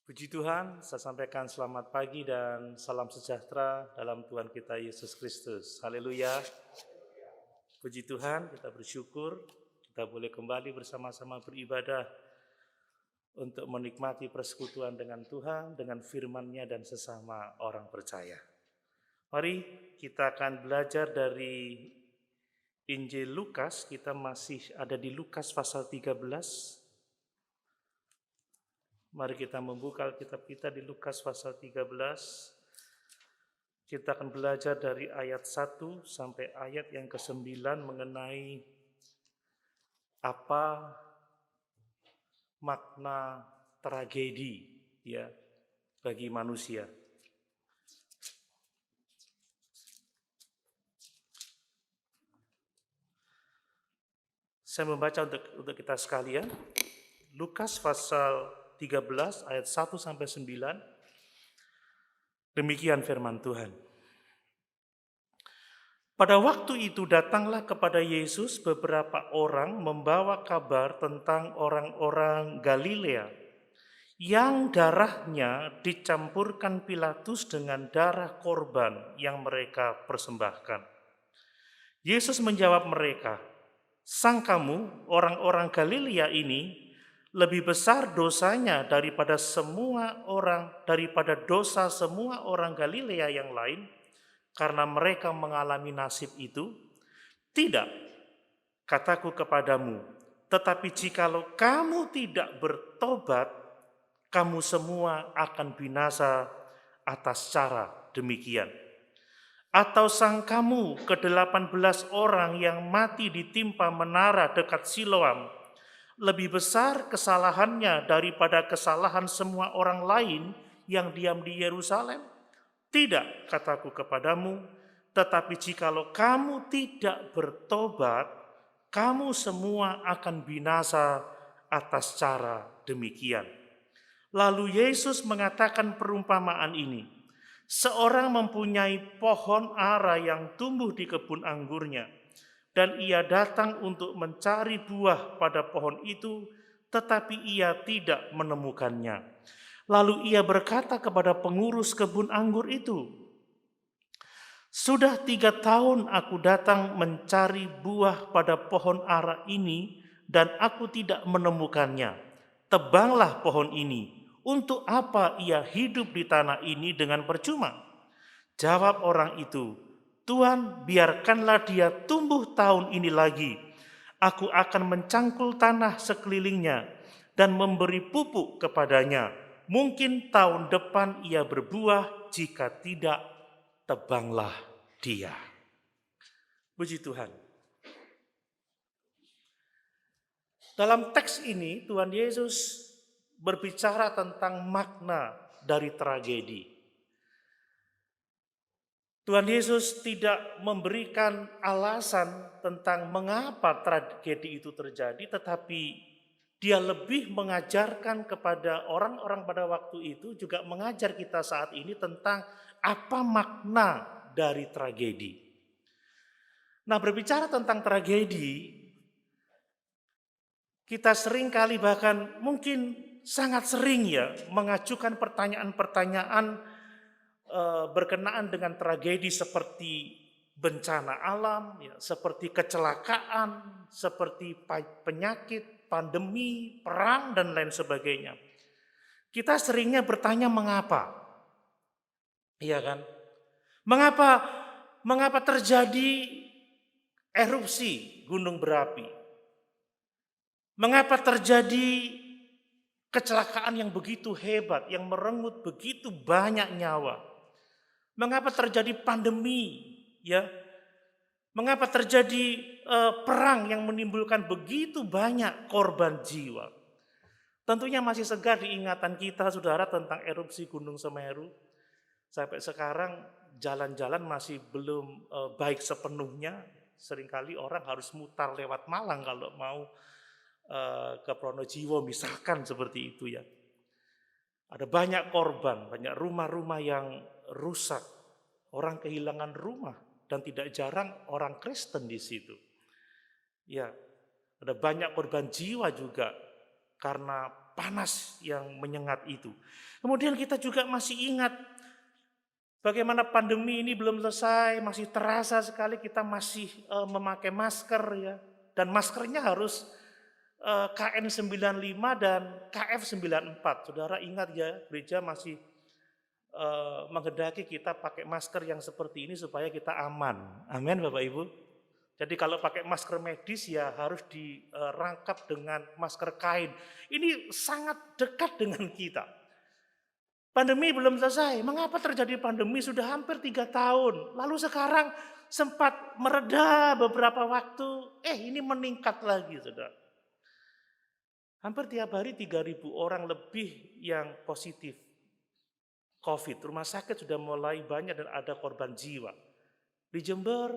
Puji Tuhan, saya sampaikan selamat pagi dan salam sejahtera dalam Tuhan kita Yesus Kristus. Haleluya. Puji Tuhan, kita bersyukur kita boleh kembali bersama-sama beribadah untuk menikmati persekutuan dengan Tuhan, dengan firman-Nya dan sesama orang percaya. Mari kita akan belajar dari Injil Lukas. Kita masih ada di Lukas pasal 13. Mari kita membuka Alkitab kita di Lukas pasal 13. Kita akan belajar dari ayat 1 sampai ayat yang ke-9 mengenai apa makna tragedi ya bagi manusia. Saya membaca untuk kita sekalian. Lukas pasal 13 ayat 1 sampai 9. Demikian firman Tuhan. Pada waktu itu datanglah kepada Yesus beberapa orang membawa kabar tentang orang-orang Galilea yang darahnya dicampurkan Pilatus dengan darah korban yang mereka persembahkan. Yesus menjawab mereka, "Sangkamu orang-orang Galilea ini lebih besar dosanya daripada dosa semua orang Galilea yang lain karena mereka mengalami nasib itu? Tidak, kataku kepadamu, tetapi jikalau kamu tidak bertobat, kamu semua akan binasa atas cara demikian. Atau sangkamu ke-18 orang yang mati ditimpa menara dekat Siloam lebih besar kesalahannya daripada kesalahan semua orang lain yang diam di Yerusalem? Tidak, kataku kepadamu, tetapi jikalau kamu tidak bertobat, kamu semua akan binasa atas cara demikian." Lalu Yesus mengatakan perumpamaan ini. Seorang mempunyai pohon ara yang tumbuh di kebun anggurnya, dan ia datang untuk mencari buah pada pohon itu, tetapi ia tidak menemukannya. Lalu ia berkata kepada pengurus kebun anggur itu, "Sudah 3 tahun aku datang mencari buah pada pohon ara ini, dan aku tidak menemukannya. Tebanglah pohon ini. Untuk apa ia hidup di tanah ini dengan percuma?" Jawab orang itu, "Tuhan, biarkanlah dia tumbuh tahun ini lagi. Aku akan mencangkul tanah sekelilingnya dan memberi pupuk kepadanya. Mungkin tahun depan ia berbuah, jika tidak, tebanglah dia." Puji Tuhan. Dalam teks ini Tuhan Yesus berbicara tentang makna dari tragedi. Tuhan Yesus tidak memberikan alasan tentang mengapa tragedi itu terjadi, tetapi dia lebih mengajarkan kepada orang-orang pada waktu itu, juga mengajar kita saat ini tentang apa makna dari tragedi. Nah, berbicara tentang tragedi, kita sering kali, bahkan mungkin sangat sering ya, mengajukan pertanyaan-pertanyaan berkenaan dengan tragedi seperti bencana alam, ya, seperti kecelakaan, seperti penyakit, pandemi, perang, dan lain sebagainya. Kita seringnya bertanya mengapa, iya kan? Mengapa terjadi erupsi gunung berapi? Mengapa terjadi kecelakaan yang begitu hebat, yang merenggut begitu banyak nyawa? Mengapa terjadi pandemi, ya? Mengapa terjadi perang yang menimbulkan begitu banyak korban jiwa? Tentunya masih segar di ingatan kita, saudara, tentang erupsi Gunung Semeru. Sampai sekarang jalan-jalan masih belum baik sepenuhnya. Seringkali orang harus mutar lewat Malang kalau mau ke Pronojiwo misalkan, seperti itu ya. Ada banyak korban, banyak rumah-rumah yang rusak, orang kehilangan rumah, dan tidak jarang orang Kristen di situ. Ya, ada banyak korban jiwa juga karena panas yang menyengat itu. Kemudian kita juga masih ingat bagaimana pandemi ini belum selesai, masih terasa sekali kita masih memakai masker ya. Dan maskernya harus KN95 dan KF94. Saudara ingat ya, gereja masih menghendaki kita pakai masker yang seperti ini supaya kita aman. Amin Bapak Ibu. Jadi kalau pakai masker medis ya harus dirangkap dengan masker kain. Ini sangat dekat dengan kita. Pandemi belum selesai. Mengapa terjadi pandemi sudah hampir 3 tahun. Lalu sekarang sempat mereda beberapa waktu. Ini meningkat lagi, saudara. Hampir tiap hari 3.000 orang lebih yang positif COVID. Rumah sakit sudah mulai banyak dan ada korban jiwa. Di Jember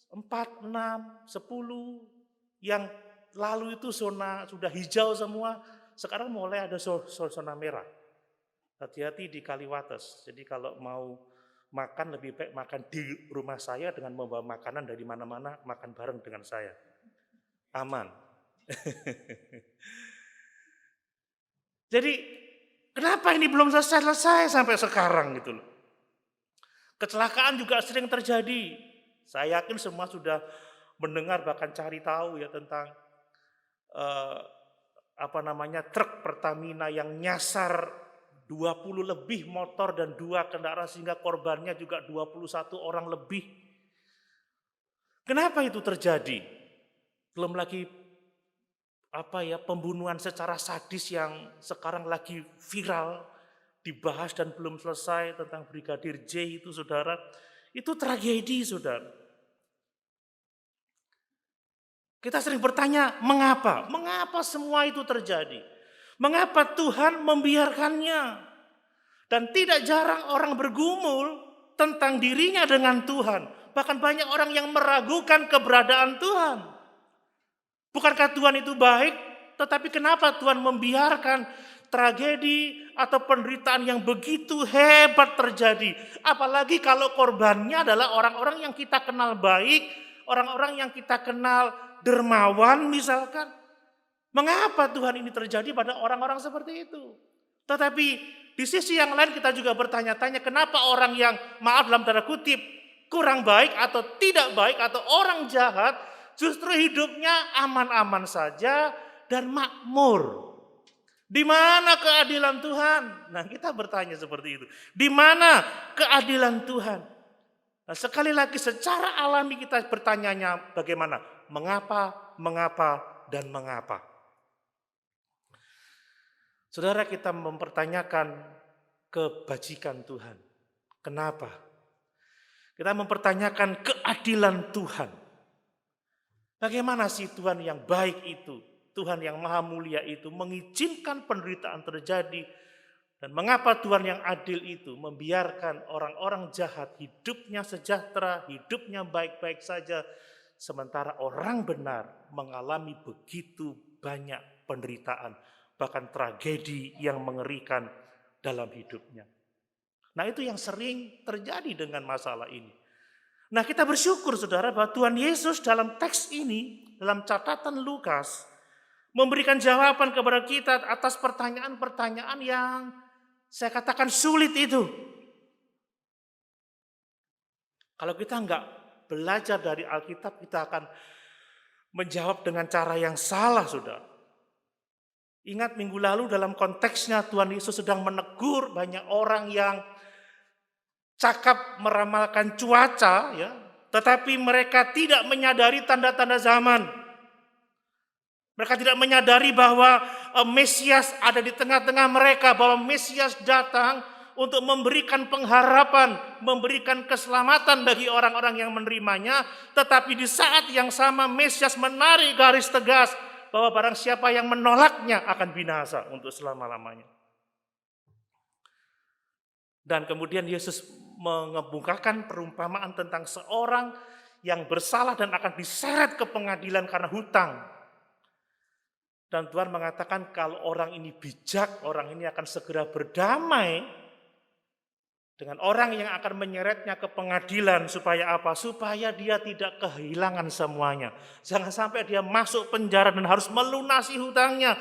4, 6, 10 yang lalu itu zona sudah hijau semua. Sekarang mulai ada zona merah. Hati-hati di Kaliwates. Jadi kalau mau makan lebih baik makan di rumah saya dengan membawa makanan dari mana-mana, makan bareng dengan saya. Aman. Jadi kenapa ini belum selesai sampai sekarang gitu loh. Kecelakaan juga sering terjadi. Saya yakin semua sudah mendengar bahkan cari tahu ya tentang truk Pertamina yang nyasar 20 lebih motor dan 2 kendaraan sehingga korbannya juga 21 orang lebih. Kenapa itu terjadi? Belum lagi pembunuhan secara sadis yang sekarang lagi viral dibahas dan belum selesai tentang Brigadir J itu saudara. Itu tragedi saudara. Kita sering bertanya mengapa? Mengapa semua itu terjadi? Mengapa Tuhan membiarkannya? Dan tidak jarang orang bergumul tentang dirinya dengan Tuhan. Bahkan banyak orang yang meragukan keberadaan Tuhan. Bukankah Tuhan itu baik? Tetapi kenapa Tuhan membiarkan tragedi atau penderitaan yang begitu hebat terjadi? Apalagi kalau korbannya adalah orang-orang yang kita kenal baik, orang-orang yang kita kenal dermawan misalkan. Mengapa Tuhan ini terjadi pada orang-orang seperti itu? Tetapi di sisi yang lain kita juga bertanya-tanya kenapa orang yang maaf dalam tanda kutip kurang baik atau tidak baik atau orang jahat justru hidupnya aman-aman saja dan makmur. Di mana keadilan Tuhan? Nah, kita bertanya seperti itu. Di mana keadilan Tuhan? Nah, sekali lagi secara alami kita bertanyanya bagaimana? Mengapa, dan mengapa? Saudara, kita mempertanyakan kebajikan Tuhan. Kenapa? Kita mempertanyakan keadilan Tuhan. Bagaimana sih Tuhan yang baik itu, Tuhan yang maha mulia itu mengizinkan penderitaan terjadi, dan mengapa Tuhan yang adil itu membiarkan orang-orang jahat hidupnya sejahtera, hidupnya baik-baik saja, sementara orang benar mengalami begitu banyak penderitaan, bahkan tragedi yang mengerikan dalam hidupnya. Nah, itu yang sering terjadi dengan masalah ini. Nah, kita bersyukur saudara bahwa Tuhan Yesus dalam teks ini, dalam catatan Lukas, memberikan jawaban kepada kita atas pertanyaan-pertanyaan yang saya katakan sulit itu. Kalau kita enggak belajar dari Alkitab, kita akan menjawab dengan cara yang salah, saudara. Ingat minggu lalu dalam konteksnya Tuhan Yesus sedang menegur banyak orang yang cakap meramalkan cuaca, ya, tetapi mereka tidak menyadari tanda-tanda zaman. Mereka tidak menyadari bahwa Mesias ada di tengah-tengah mereka, bahwa Mesias datang untuk memberikan pengharapan, memberikan keselamatan bagi orang-orang yang menerimanya, tetapi di saat yang sama Mesias menarik garis tegas bahwa barang siapa yang menolaknya akan binasa untuk selama-lamanya. Dan kemudian Yesus mengemukakan perumpamaan tentang seorang yang bersalah dan akan diseret ke pengadilan karena hutang. Dan Tuhan mengatakan kalau orang ini bijak, orang ini akan segera berdamai dengan orang yang akan menyeretnya ke pengadilan. Supaya apa? Supaya dia tidak kehilangan semuanya. Jangan sampai dia masuk penjara dan harus melunasi hutangnya.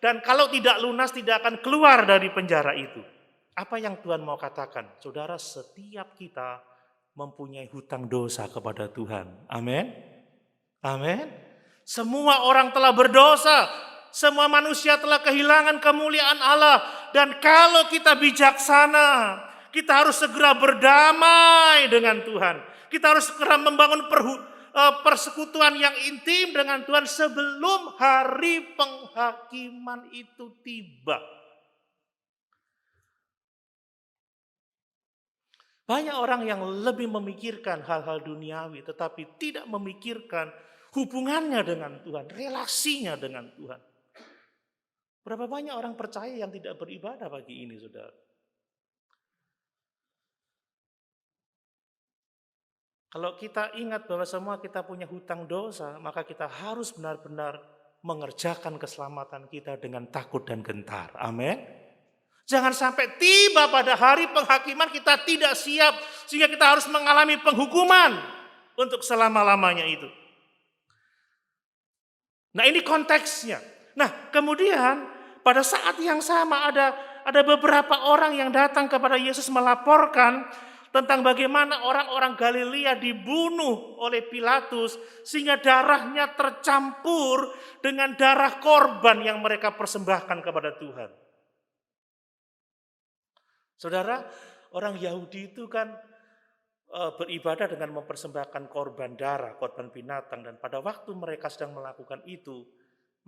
Dan kalau tidak lunas tidak akan keluar dari penjara itu. Apa yang Tuhan mau katakan? Saudara, setiap kita mempunyai hutang dosa kepada Tuhan. Amin. Amin. Semua orang telah berdosa. Semua manusia telah kehilangan kemuliaan Allah. Dan kalau kita bijaksana, kita harus segera berdamai dengan Tuhan. Kita harus segera membangun persekutuan yang intim dengan Tuhan sebelum hari penghakiman itu tiba. Banyak orang yang lebih memikirkan hal-hal duniawi tetapi tidak memikirkan hubungannya dengan Tuhan, relasinya dengan Tuhan. Berapa banyak orang percaya yang tidak beribadah pagi ini, saudara? Kalau kita ingat bahwa semua kita punya hutang dosa, maka kita harus benar-benar mengerjakan keselamatan kita dengan takut dan gentar. Amin. Jangan sampai tiba pada hari penghakiman kita tidak siap, sehingga kita harus mengalami penghukuman untuk selama-lamanya itu. Nah, ini konteksnya. Nah, kemudian pada saat yang sama ada beberapa orang yang datang kepada Yesus melaporkan tentang bagaimana orang-orang Galilea dibunuh oleh Pilatus sehingga darahnya tercampur dengan darah korban yang mereka persembahkan kepada Tuhan. Saudara, orang Yahudi itu kan beribadah dengan mempersembahkan korban darah, korban binatang, dan pada waktu mereka sedang melakukan itu,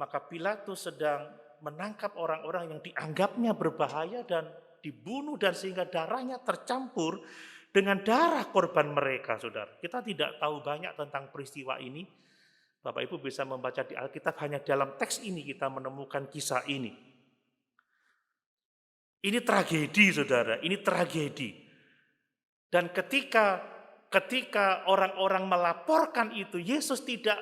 maka Pilatus sedang menangkap orang-orang yang dianggapnya berbahaya dan dibunuh dan sehingga darahnya tercampur dengan darah korban mereka, saudara. Kita tidak tahu banyak tentang peristiwa ini. Bapak Ibu bisa membaca di Alkitab, hanya dalam teks ini kita menemukan kisah ini. Ini tragedi, saudara, ini tragedi. Dan ketika orang-orang melaporkan itu, Yesus tidak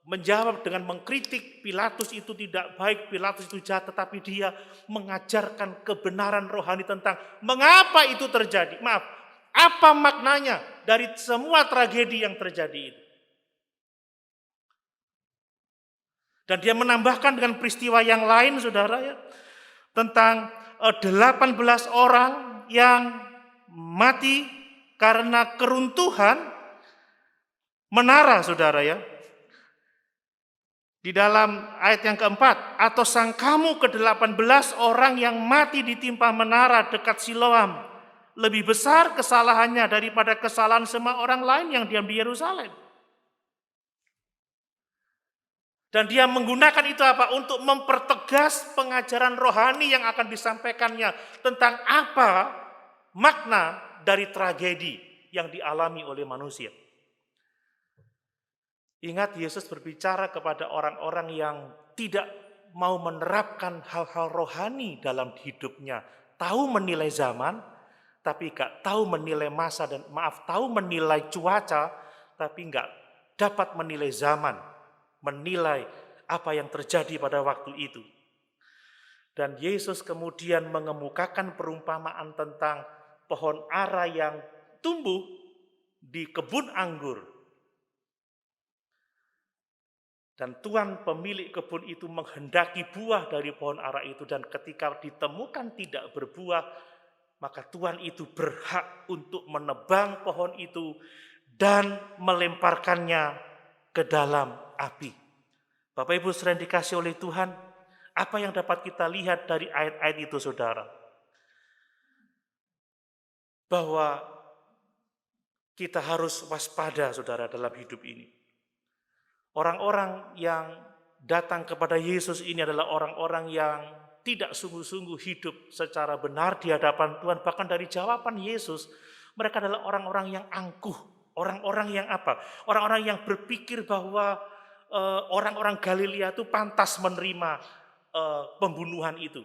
menjawab dengan mengkritik Pilatus itu tidak baik, Pilatus itu jahat, tetapi dia mengajarkan kebenaran rohani tentang mengapa itu terjadi. Maaf, apa maknanya dari semua tragedi yang terjadi itu. Dan dia menambahkan dengan peristiwa yang lain, saudara, ya, tentang 18 orang yang mati karena keruntuhan menara, saudara, ya. Di dalam ayat yang keempat, atau sangkamu ke-18 orang yang mati ditimpa menara dekat Siloam lebih besar kesalahannya daripada kesalahan semua orang lain yang diam di Yerusalem. Dan dia menggunakan itu apa? Untuk mempertegas pengajaran rohani yang akan disampaikannya tentang apa makna dari tragedi yang dialami oleh manusia. Ingat, Yesus berbicara kepada orang-orang yang tidak mau menerapkan hal-hal rohani dalam hidupnya. Tahu menilai zaman, tapi gak tahu menilai masa dan tahu menilai cuaca, tapi gak dapat menilai zaman, menilai apa yang terjadi pada waktu itu. Dan Yesus kemudian mengemukakan perumpamaan tentang pohon ara yang tumbuh di kebun anggur. Dan Tuhan pemilik kebun itu menghendaki buah dari pohon ara itu, dan ketika ditemukan tidak berbuah, maka Tuhan itu berhak untuk menebang pohon itu dan melemparkannya ke dalam api. Bapak Ibu sering dikasih oleh Tuhan, apa yang dapat kita lihat dari ayat-ayat itu, saudara? Bahwa kita harus waspada, saudara, dalam hidup ini. Orang-orang yang datang kepada Yesus ini adalah orang-orang yang tidak sungguh-sungguh hidup secara benar di hadapan Tuhan. Bahkan dari jawaban Yesus, mereka adalah orang-orang yang angkuh. Orang-orang yang apa? Orang-orang yang berpikir bahwa orang-orang Galilea itu pantas menerima pembunuhan itu.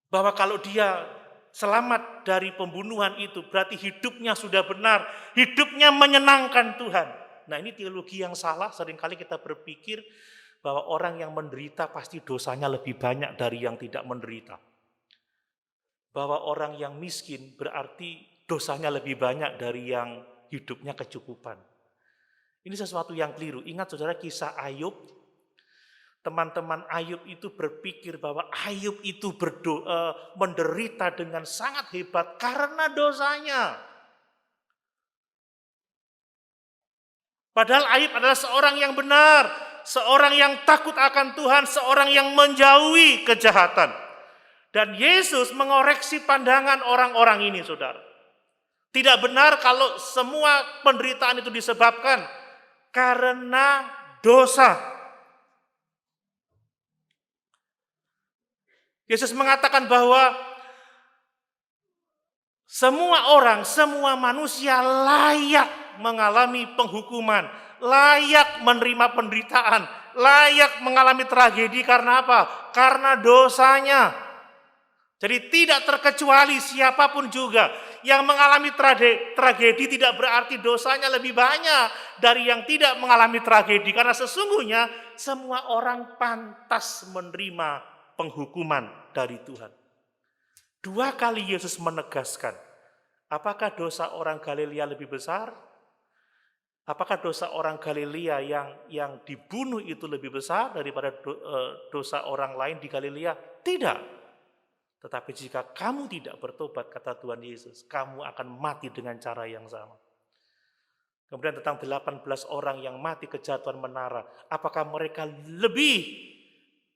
Bahwa kalau dia selamat dari pembunuhan itu, berarti hidupnya sudah benar, hidupnya menyenangkan Tuhan. Nah, ini teologi yang salah. Seringkali kita berpikir bahwa orang yang menderita pasti dosanya lebih banyak dari yang tidak menderita. Bahwa orang yang miskin berarti dosanya lebih banyak dari yang hidupnya kecukupan. Ini sesuatu yang keliru. Ingat saudara kisah Ayub. Teman-teman Ayub itu berpikir bahwa Ayub itu menderita dengan sangat hebat karena dosanya. Padahal Ayub adalah seorang yang benar, seorang yang takut akan Tuhan, seorang yang menjauhi kejahatan. Dan Yesus mengoreksi pandangan orang-orang ini, saudara. Tidak benar kalau semua penderitaan itu disebabkan karena dosa. Yesus mengatakan bahwa semua orang, semua manusia layak mengalami penghukuman, layak menerima penderitaan, layak mengalami tragedi karena apa? Karena dosanya. Jadi tidak terkecuali siapapun juga yang mengalami tragedi tidak berarti dosanya lebih banyak dari yang tidak mengalami tragedi. Karena sesungguhnya semua orang pantas menerima penghukuman dari Tuhan. 2 kali Yesus menegaskan, apakah dosa orang Galilea lebih besar? Apakah dosa orang Galilea yang dibunuh itu lebih besar daripada dosa orang lain di Galilea? Tidak. Tetapi jika kamu tidak bertobat, kata Tuhan Yesus, kamu akan mati dengan cara yang sama. Kemudian tentang 18 orang yang mati kejatuhan menara, apakah mereka lebih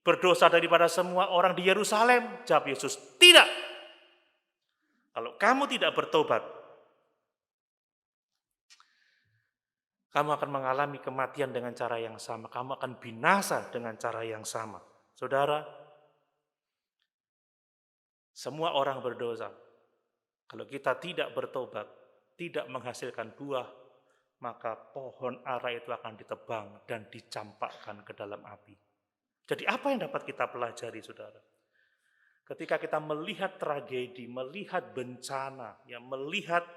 berdosa daripada semua orang di Yerusalem? Jawab Yesus, tidak. Kalau kamu tidak bertobat, kamu akan mengalami kematian dengan cara yang sama. Kamu akan binasa dengan cara yang sama. Saudara, semua orang berdosa. Kalau kita tidak bertobat, tidak menghasilkan buah, maka pohon ara itu akan ditebang dan dicampakkan ke dalam api. Jadi apa yang dapat kita pelajari, saudara? Ketika kita melihat tragedi, melihat bencana, ya, melihat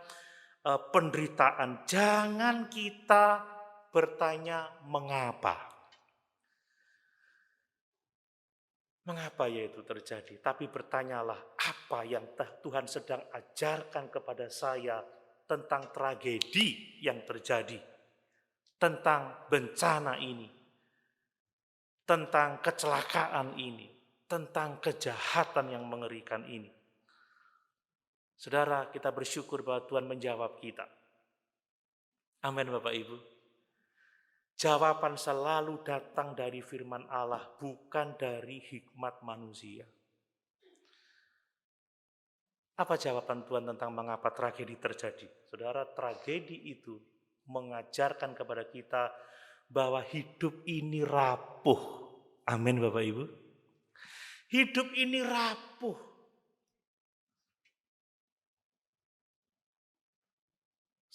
penderitaan, jangan kita bertanya mengapa. Mengapa ya itu terjadi? Tapi bertanyalah apa yang Tuhan sedang ajarkan kepada saya tentang tragedi yang terjadi, tentang bencana ini, tentang kecelakaan ini, tentang kejahatan yang mengerikan ini. Saudara, kita bersyukur bahwa Tuhan menjawab kita. Amin, Bapak Ibu. Jawaban selalu datang dari firman Allah, bukan dari hikmat manusia. Apa jawaban Tuhan tentang mengapa tragedi terjadi? Saudara, tragedi itu mengajarkan kepada kita bahwa hidup ini rapuh. Amin, Bapak Ibu. Hidup ini rapuh.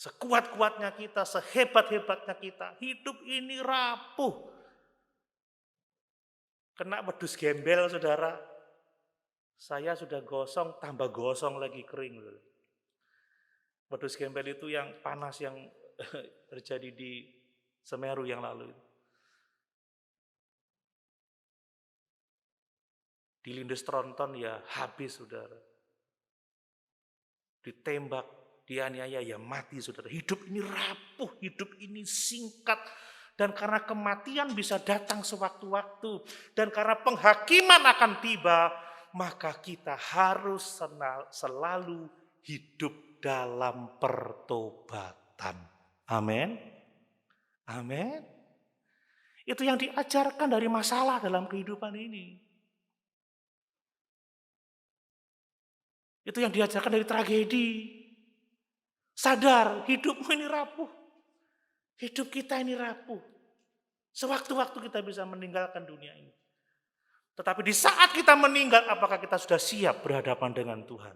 Sekuat-kuatnya kita, sehebat-hebatnya kita, hidup ini rapuh. Kena wedus gembel, saudara. Saya sudah gosong, tambah gosong lagi kering. Wedus gembel itu yang panas yang terjadi di Semeru yang lalu. Dilindes tronton ya habis, saudara. Ditembak, dianiaya ya mati, saudara. Hidup ini rapuh, hidup ini singkat. Dan karena kematian bisa datang sewaktu-waktu. Dan karena penghakiman akan tiba, maka kita harus selalu hidup dalam pertobatan. Amin. Amin. Itu yang diajarkan dari masalah dalam kehidupan ini. Itu yang diajarkan dari tragedi. Sadar, hidupmu ini rapuh. Hidup kita ini rapuh. Sewaktu-waktu kita bisa meninggalkan dunia ini. Tetapi di saat kita meninggal, apakah kita sudah siap berhadapan dengan Tuhan?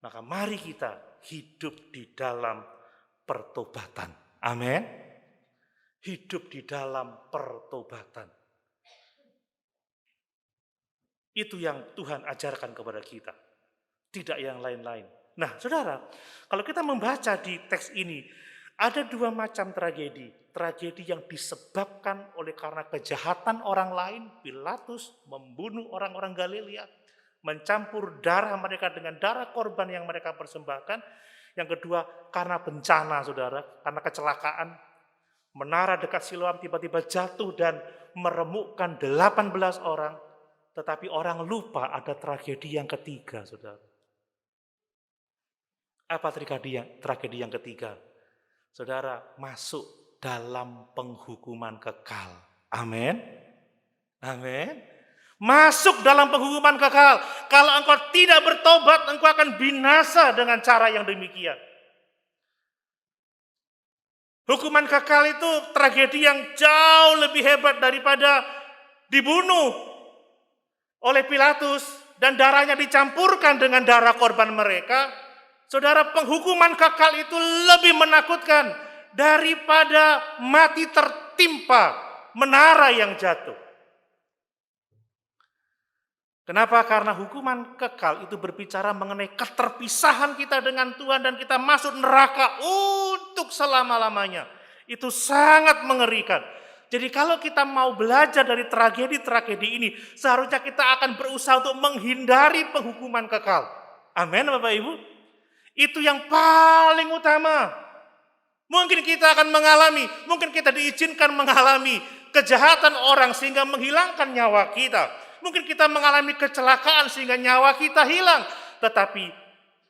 Maka mari kita hidup di dalam pertobatan. Amin. Hidup di dalam pertobatan. Itu yang Tuhan ajarkan kepada kita. Tidak yang lain-lain. Nah, saudara, kalau kita membaca di teks ini, ada 2 macam tragedi. Tragedi yang disebabkan oleh karena kejahatan orang lain, Pilatus membunuh orang-orang Galilea, mencampur darah mereka dengan darah korban yang mereka persembahkan. Yang kedua, karena bencana, saudara, karena kecelakaan. Menara dekat Siloam tiba-tiba jatuh dan meremukkan 18 orang. Tetapi orang lupa ada tragedi yang ketiga, saudara. Apa tragedi yang ketiga? Saudara, masuk dalam penghukuman kekal. Amin. Amin. Masuk dalam penghukuman kekal. Kalau engkau tidak bertobat, engkau akan binasa dengan cara yang demikian. Hukuman kekal itu tragedi yang jauh lebih hebat daripada dibunuh oleh Pilatus dan darahnya dicampurkan dengan darah korban mereka. Saudara, penghukuman kekal itu lebih menakutkan daripada mati tertimpa menara yang jatuh. Kenapa? Karena hukuman kekal itu berbicara mengenai keterpisahan kita dengan Tuhan dan kita masuk neraka untuk selama-lamanya. Itu sangat mengerikan. Jadi kalau kita mau belajar dari tragedi-tragedi ini, seharusnya kita akan berusaha untuk menghindari penghukuman kekal. Amin, Bapak Ibu. Itu yang paling utama. Mungkin kita akan mungkin kita diizinkan mengalami kejahatan orang sehingga menghilangkan nyawa kita. Mungkin kita mengalami kecelakaan sehingga nyawa kita hilang. Tetapi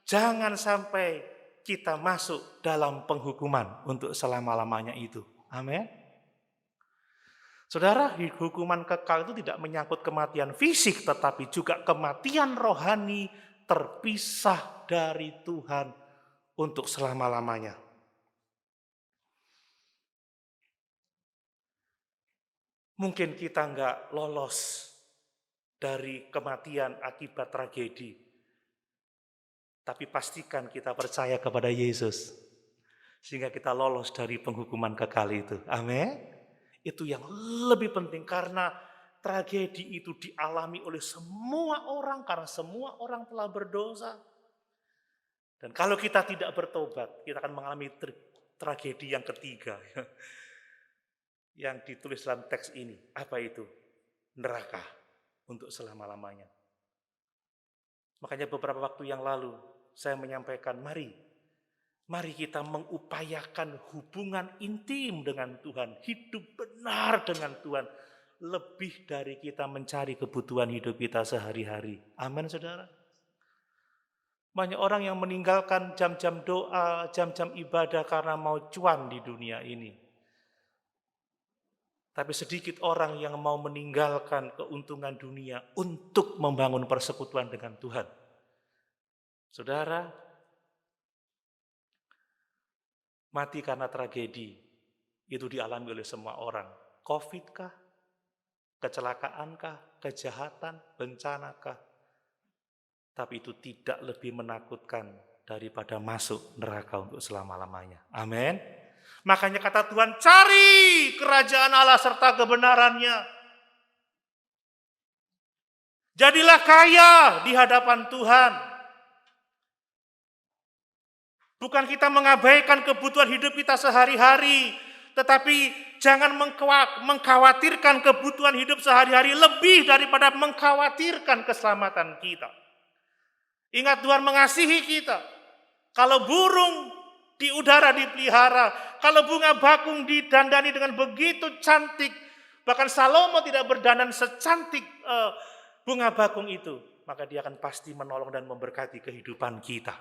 jangan sampai kita masuk dalam penghukuman untuk selama-lamanya itu. Amin. Saudara, hukuman kekal itu tidak menyangkut kematian fisik, tetapi juga kematian rohani terpisah dari Tuhan untuk selama-lamanya. Mungkin kita nggak lolos dari kematian akibat tragedi, tapi pastikan kita percaya kepada Yesus, sehingga kita lolos dari penghukuman kekal itu. Amin. Itu yang lebih penting karena tragedi itu dialami oleh semua orang karena semua orang telah berdosa. Dan kalau kita tidak bertobat, kita akan mengalami tragedi yang ketiga yang ditulis dalam teks ini. Apa itu? Neraka untuk selama-lamanya. Makanya beberapa waktu yang lalu saya menyampaikan, mari kita mengupayakan hubungan intim dengan Tuhan, hidup benar dengan Tuhan, lebih dari kita mencari kebutuhan hidup kita sehari-hari. Amin, saudara. Banyak orang yang meninggalkan jam-jam doa, jam-jam ibadah karena mau cuan di dunia ini. Tapi sedikit orang yang mau meninggalkan keuntungan dunia untuk membangun persekutuan dengan Tuhan. Saudara, mati karena tragedi itu dialami oleh semua orang. Covid kah? Kecelakaan kah? Kejahatan? Bencana kah? Tapi itu tidak lebih menakutkan daripada masuk neraka untuk selama-lamanya. Amin. Makanya kata Tuhan, cari kerajaan Allah serta kebenarannya. Jadilah kaya di hadapan Tuhan. Bukan kita mengabaikan kebutuhan hidup kita sehari-hari, tetapi jangan mengkhawatirkan kebutuhan hidup sehari-hari lebih daripada mengkhawatirkan keselamatan kita. Ingat, Tuhan mengasihi kita. Kalau burung di udara dipelihara, kalau bunga bakung didandani dengan begitu cantik, bahkan Salomo tidak berdandan secantik bunga bakung itu, maka dia akan pasti menolong dan memberkati kehidupan kita.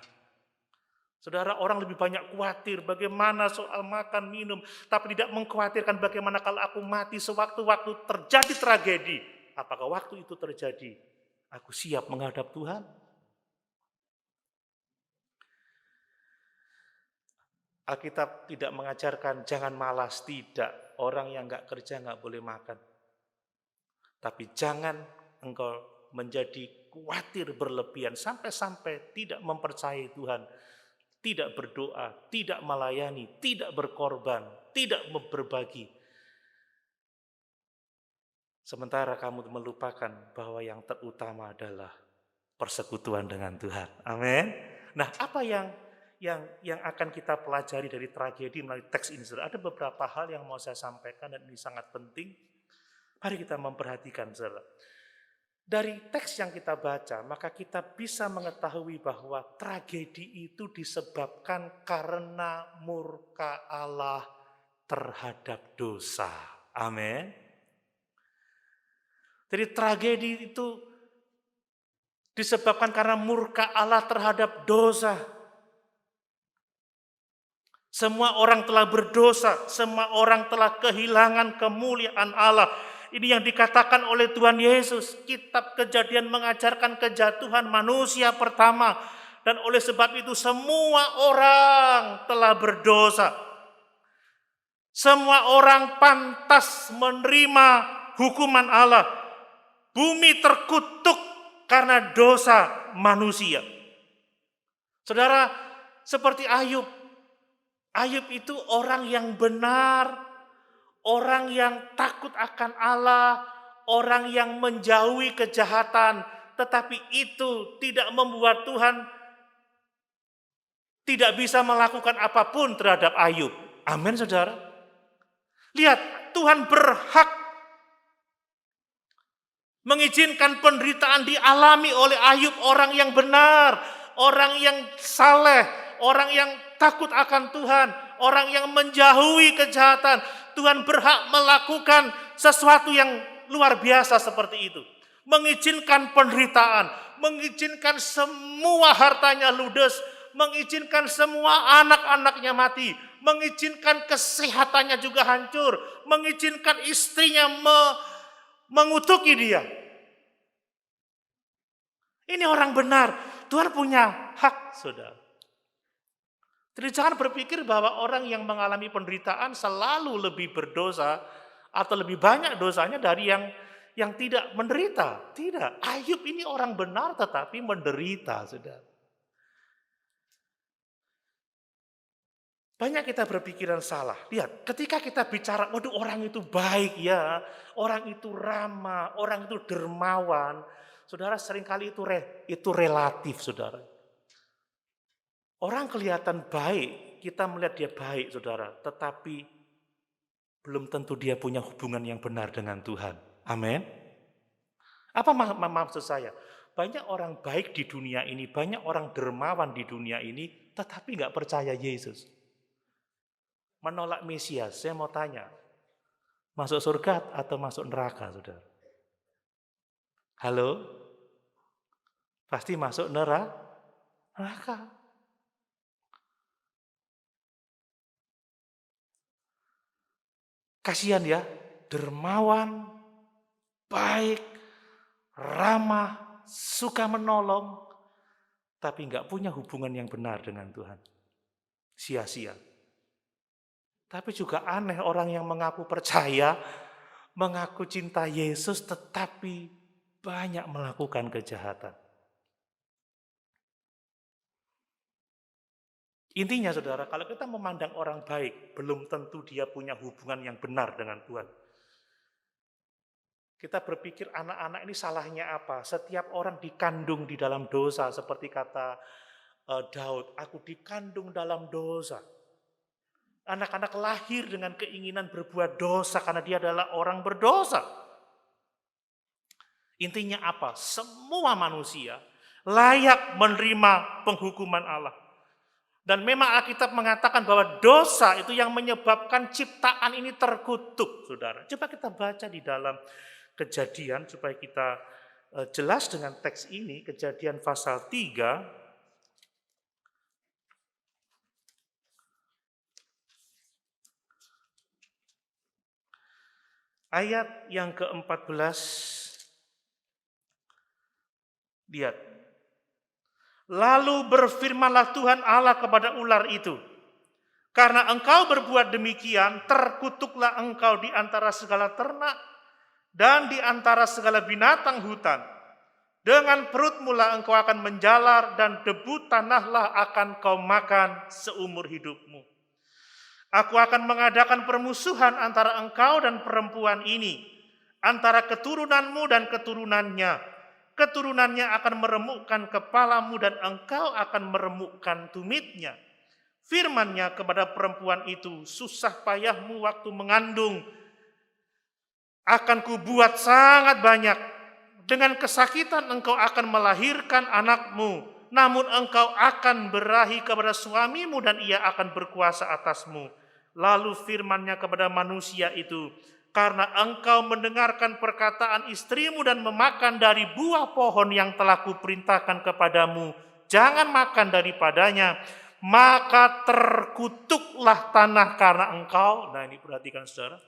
Saudara, orang lebih banyak khawatir bagaimana soal makan, minum, tapi tidak mengkhawatirkan bagaimana kalau aku mati sewaktu-waktu terjadi tragedi. Apakah waktu itu terjadi, aku siap menghadap Tuhan? Alkitab tidak mengajarkan jangan malas, tidak. Orang yang nggak kerja nggak boleh makan. Tapi jangan engkau menjadi khawatir berlebihan sampai-sampai tidak mempercayai Tuhan, tidak berdoa, tidak melayani, tidak berkorban, tidak berbagi. Sementara kamu melupakan bahwa yang terutama adalah persekutuan dengan Tuhan. Amin. Nah, apa yang akan kita pelajari dari tragedi melalui teks ini? Ada beberapa hal yang mau saya sampaikan dan ini sangat penting. Mari kita memperhatikan, saudara. Dari teks yang kita baca, maka kita bisa mengetahui bahwa tragedi itu disebabkan karena murka Allah terhadap dosa. Amin. Jadi tragedi itu disebabkan karena murka Allah terhadap dosa. Semua orang telah berdosa, semua orang telah kehilangan kemuliaan Allah. Ini yang dikatakan oleh Tuhan Yesus. Kitab Kejadian mengajarkan kejatuhan manusia pertama. Dan oleh sebab itu semua orang telah berdosa. Semua orang pantas menerima hukuman Allah. Bumi terkutuk karena dosa manusia. Saudara, seperti Ayub. Ayub itu orang yang benar, orang yang takut akan Allah, orang yang menjauhi kejahatan, tetapi itu tidak membuat Tuhan tidak bisa melakukan apapun terhadap Ayub. Amin, saudara. Lihat, Tuhan berhak mengizinkan penderitaan dialami oleh Ayub, orang yang benar, orang yang saleh, orang yang takut akan Tuhan, orang yang menjauhi kejahatan. Tuhan berhak melakukan sesuatu yang luar biasa seperti itu. Mengizinkan penderitaan, mengizinkan semua hartanya ludes, mengizinkan semua anak-anaknya mati, mengizinkan kesehatannya juga hancur, mengizinkan istrinya mengutuki dia. Ini orang benar. Tuhan punya hak, saudara. Jadi jangan berpikir bahwa orang yang mengalami penderitaan selalu lebih berdosa atau lebih banyak dosanya dari yang tidak menderita. Tidak. Ayub ini orang benar tetapi menderita, saudara. Banyak kita berpikiran salah. Lihat, ketika kita bicara, waduh orang itu baik ya, orang itu ramah, orang itu dermawan. Saudara, seringkali itu relatif, saudara. Orang kelihatan baik, kita melihat dia baik, saudara. Tetapi belum tentu dia punya hubungan yang benar dengan Tuhan. Amin. Apa maksud saya? Banyak orang baik di dunia ini, banyak orang dermawan di dunia ini, tetapi nggak percaya Yesus. Menolak Mesias. Saya mau tanya, masuk surga atau masuk neraka, saudara? Halo? Pasti masuk neraka. Kasihan ya, dermawan, baik, ramah, suka menolong, tapi nggak punya hubungan yang benar dengan Tuhan. Sia-sia. Tapi juga aneh orang yang mengaku percaya, mengaku cinta Yesus, tetapi banyak melakukan kejahatan. Intinya saudara, kalau kita memandang orang baik, belum tentu dia punya hubungan yang benar dengan Tuhan. Kita berpikir anak-anak ini salahnya apa? Setiap orang dikandung di dalam dosa, seperti kata Daud, aku dikandung dalam dosa. Anak-anak lahir dengan keinginan berbuat dosa karena dia adalah orang berdosa. Intinya apa? Semua manusia layak menerima penghukuman Allah. Dan memang Alkitab mengatakan bahwa dosa itu yang menyebabkan ciptaan ini terkutuk, saudara. Coba kita baca di dalam Kejadian supaya kita jelas dengan teks ini. Kejadian pasal 3. Ayat yang ke-14. Lihat. Lalu berfirmanlah Tuhan Allah kepada ular itu, karena engkau berbuat demikian, terkutuklah engkau di antara segala ternak dan di antara segala binatang hutan. Dengan perutmu lah engkau akan menjalar, dan debu tanahlah akan kau makan seumur hidupmu. Aku akan mengadakan permusuhan antara engkau dan perempuan ini, antara keturunanmu dan keturunannya. Keturunannya akan meremukkan kepalamu dan engkau akan meremukkan tumitnya. Firman-Nya kepada perempuan itu, susah payahmu waktu mengandung akan kubuat sangat banyak. dengan kesakitan engkau akan melahirkan anakmu, namun engkau akan berahi kepada suamimu dan ia akan berkuasa atasmu. Lalu firman-Nya kepada manusia itu, karena engkau mendengarkan perkataan istrimu dan memakan dari buah pohon yang telah kuperintahkan kepadamu, jangan makan daripadanya, maka terkutuklah tanah karena engkau. Nah, ini perhatikan saudara.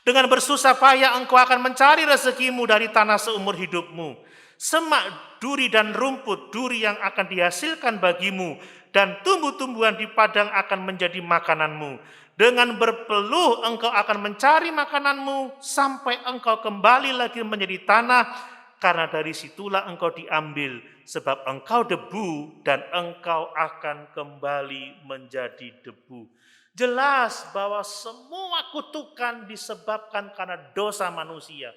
Dengan bersusah payah engkau akan mencari rezekimu dari tanah seumur hidupmu. Semak duri dan rumput duri yang akan dihasilkan bagimu, dan tumbuh-tumbuhan di padang akan menjadi makananmu. Dengan berpeluh engkau akan mencari makananmu sampai engkau kembali lagi menjadi tanah, karena dari situlah engkau diambil, sebab engkau debu dan engkau akan kembali menjadi debu. Jelas bahwa semua kutukan disebabkan karena dosa manusia.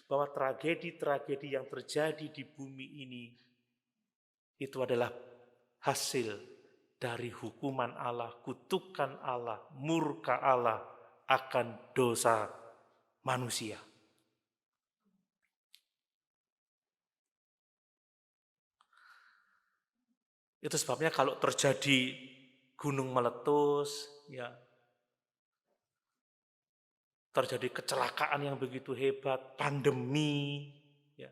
Bahwa tragedi-tragedi yang terjadi di bumi ini itu adalah hasil dari hukuman Allah, kutukan Allah, murka Allah akan dosa manusia. Itu sebabnya kalau terjadi gunung meletus, ya, terjadi kecelakaan yang begitu hebat, pandemi, ya,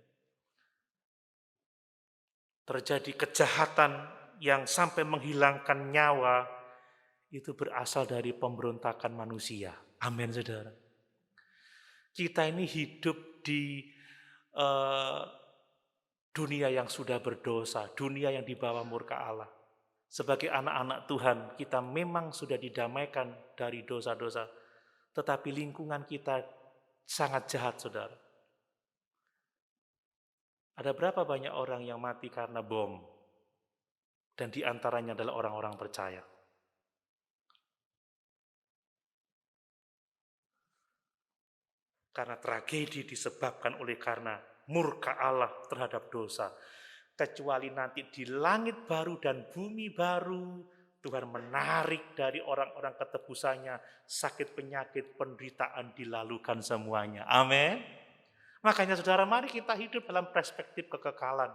terjadi kejahatan yang sampai menghilangkan nyawa, itu berasal dari pemberontakan manusia. Amin, saudara. Kita ini hidup di dunia yang sudah berdosa, dunia yang dibawa murka Allah. Sebagai anak-anak Tuhan, kita memang sudah didamaikan dari dosa-dosa, tetapi lingkungan kita sangat jahat, saudara. Ada berapa banyak orang yang mati karena bom? Dan diantaranya adalah orang-orang percaya. Karena tragedi disebabkan oleh karena murka Allah terhadap dosa. Kecuali nanti di langit baru dan bumi baru, Tuhan menarik dari orang-orang ketebusannya, sakit penyakit penderitaan dilalukan semuanya. Amin. Makanya saudara, mari kita hidup dalam perspektif kekekalan.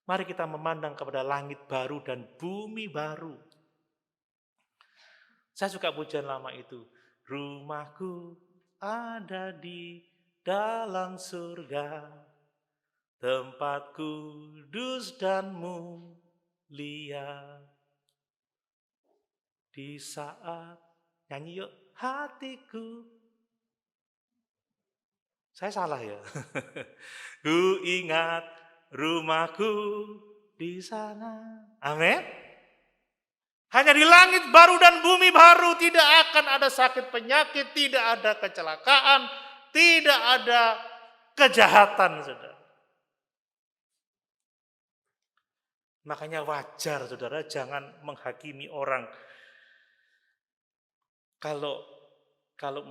Mari kita memandang kepada langit baru dan bumi baru. Saya suka pujian lama itu. Rumahku ada di dalam surga, tempat kudus dan mulia. Di saat, nyanyi yuk, hatiku. Saya salah ya. Ku ingat rumahku di sana. Amin. Hanya di langit baru dan bumi baru tidak akan ada sakit penyakit, tidak ada kecelakaan, tidak ada kejahatan, saudara. Makanya wajar, saudara, jangan menghakimi orang kalau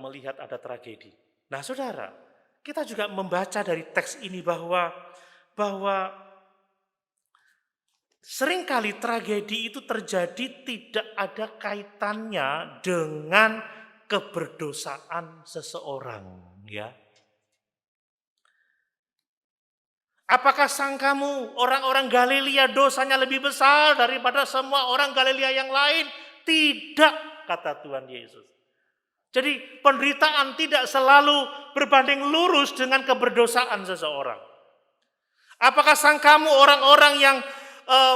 melihat ada tragedi. Nah, saudara, kita juga membaca dari teks ini bahwa seringkali tragedi itu terjadi tidak ada kaitannya dengan keberdosaan seseorang, ya. Apakah sangkamu orang-orang Galilea dosanya lebih besar daripada semua orang Galilea yang lain? Tidak, kata Tuhan Yesus. Jadi penderitaan tidak selalu berbanding lurus dengan keberdosaan seseorang. Apakah sangkamu orang-orang yang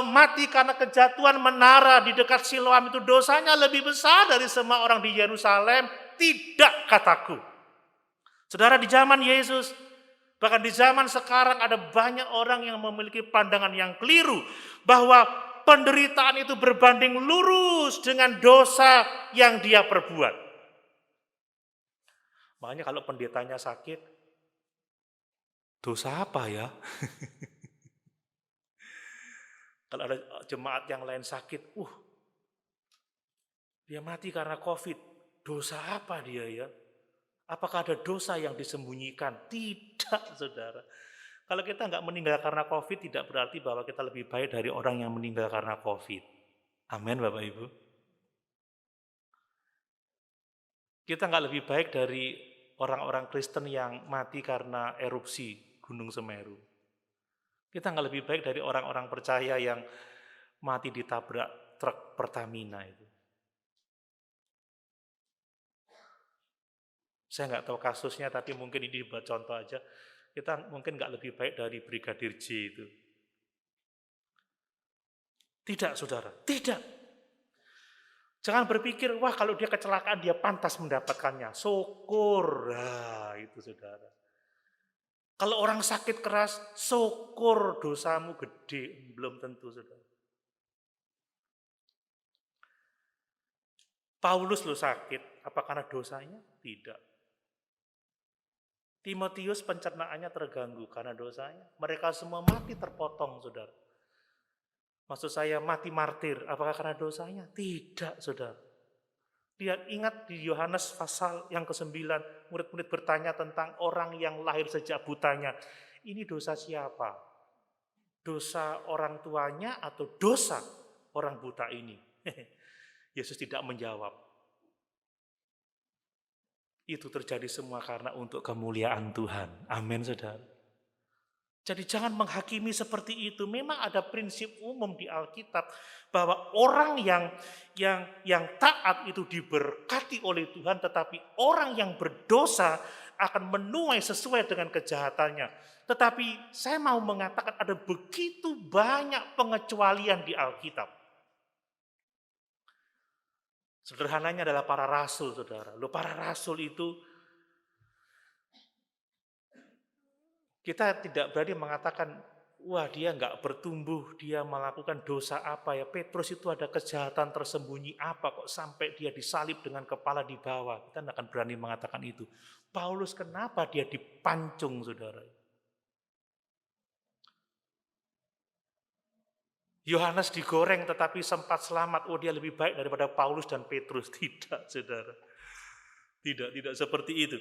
mati karena kejatuhan menara di dekat Siloam itu dosanya lebih besar dari semua orang di Yerusalem? Tidak, kataku. Saudara, di zaman Yesus, bahkan di zaman sekarang ada banyak orang yang memiliki pandangan yang keliru bahwa penderitaan itu berbanding lurus dengan dosa yang dia perbuat. Makanya kalau pendetanya sakit, dosa apa ya? Kalau ada jemaat yang lain sakit, dia mati karena COVID, dosa apa dia ya? Apakah ada dosa yang disembunyikan? Tidak, saudara. Kalau kita nggak meninggal karena COVID, tidak berarti bahwa kita lebih baik dari orang yang meninggal karena COVID. Amin, Bapak Ibu. Kita nggak lebih baik dari orang-orang Kristen yang mati karena erupsi Gunung Semeru. Kita nggak lebih baik dari orang-orang percaya yang mati ditabrak truk Pertamina itu. Saya nggak tahu kasusnya, tapi mungkin ini buat contoh aja. Kita mungkin nggak lebih baik dari Brigadir J itu. Tidak, saudara, tidak. Jangan berpikir, wah kalau dia kecelakaan dia pantas mendapatkannya. Syukur, nah itu saudara. Kalau orang sakit keras, syukur dosamu gede, belum tentu saudara. Paulus lo sakit, apa karena dosanya? Tidak. Timotius pencernaannya terganggu karena dosanya. Mereka semua mati terpotong, saudara. Maksud saya mati martir, apakah karena dosanya? Tidak, saudara. Lihat, ingat di Yohanes pasal yang ke-9, murid-murid bertanya tentang orang yang lahir sejak butanya. Ini dosa siapa? Dosa orang tuanya atau dosa orang buta ini? Yesus tidak menjawab. Itu terjadi semua karena untuk kemuliaan Tuhan. Amin, saudara. Jadi jangan menghakimi seperti itu. Memang ada prinsip umum di Alkitab bahwa orang yang taat itu diberkati oleh Tuhan, tetapi orang yang berdosa akan menuai sesuai dengan kejahatannya. Tetapi saya mau mengatakan ada begitu banyak pengecualian di Alkitab. Sederhananya adalah para rasul, saudara. Para rasul itu kita tidak berani mengatakan, wah dia nggak bertumbuh, dia melakukan dosa apa ya. Petrus itu ada kejahatan tersembunyi apa kok sampai dia disalib dengan kepala di bawah. Kita tidak akan berani mengatakan itu. Paulus kenapa dia dipancung, saudara? Yohanes digoreng tetapi sempat selamat. Oh dia lebih baik daripada Paulus dan Petrus. Tidak, saudara. Tidak seperti itu.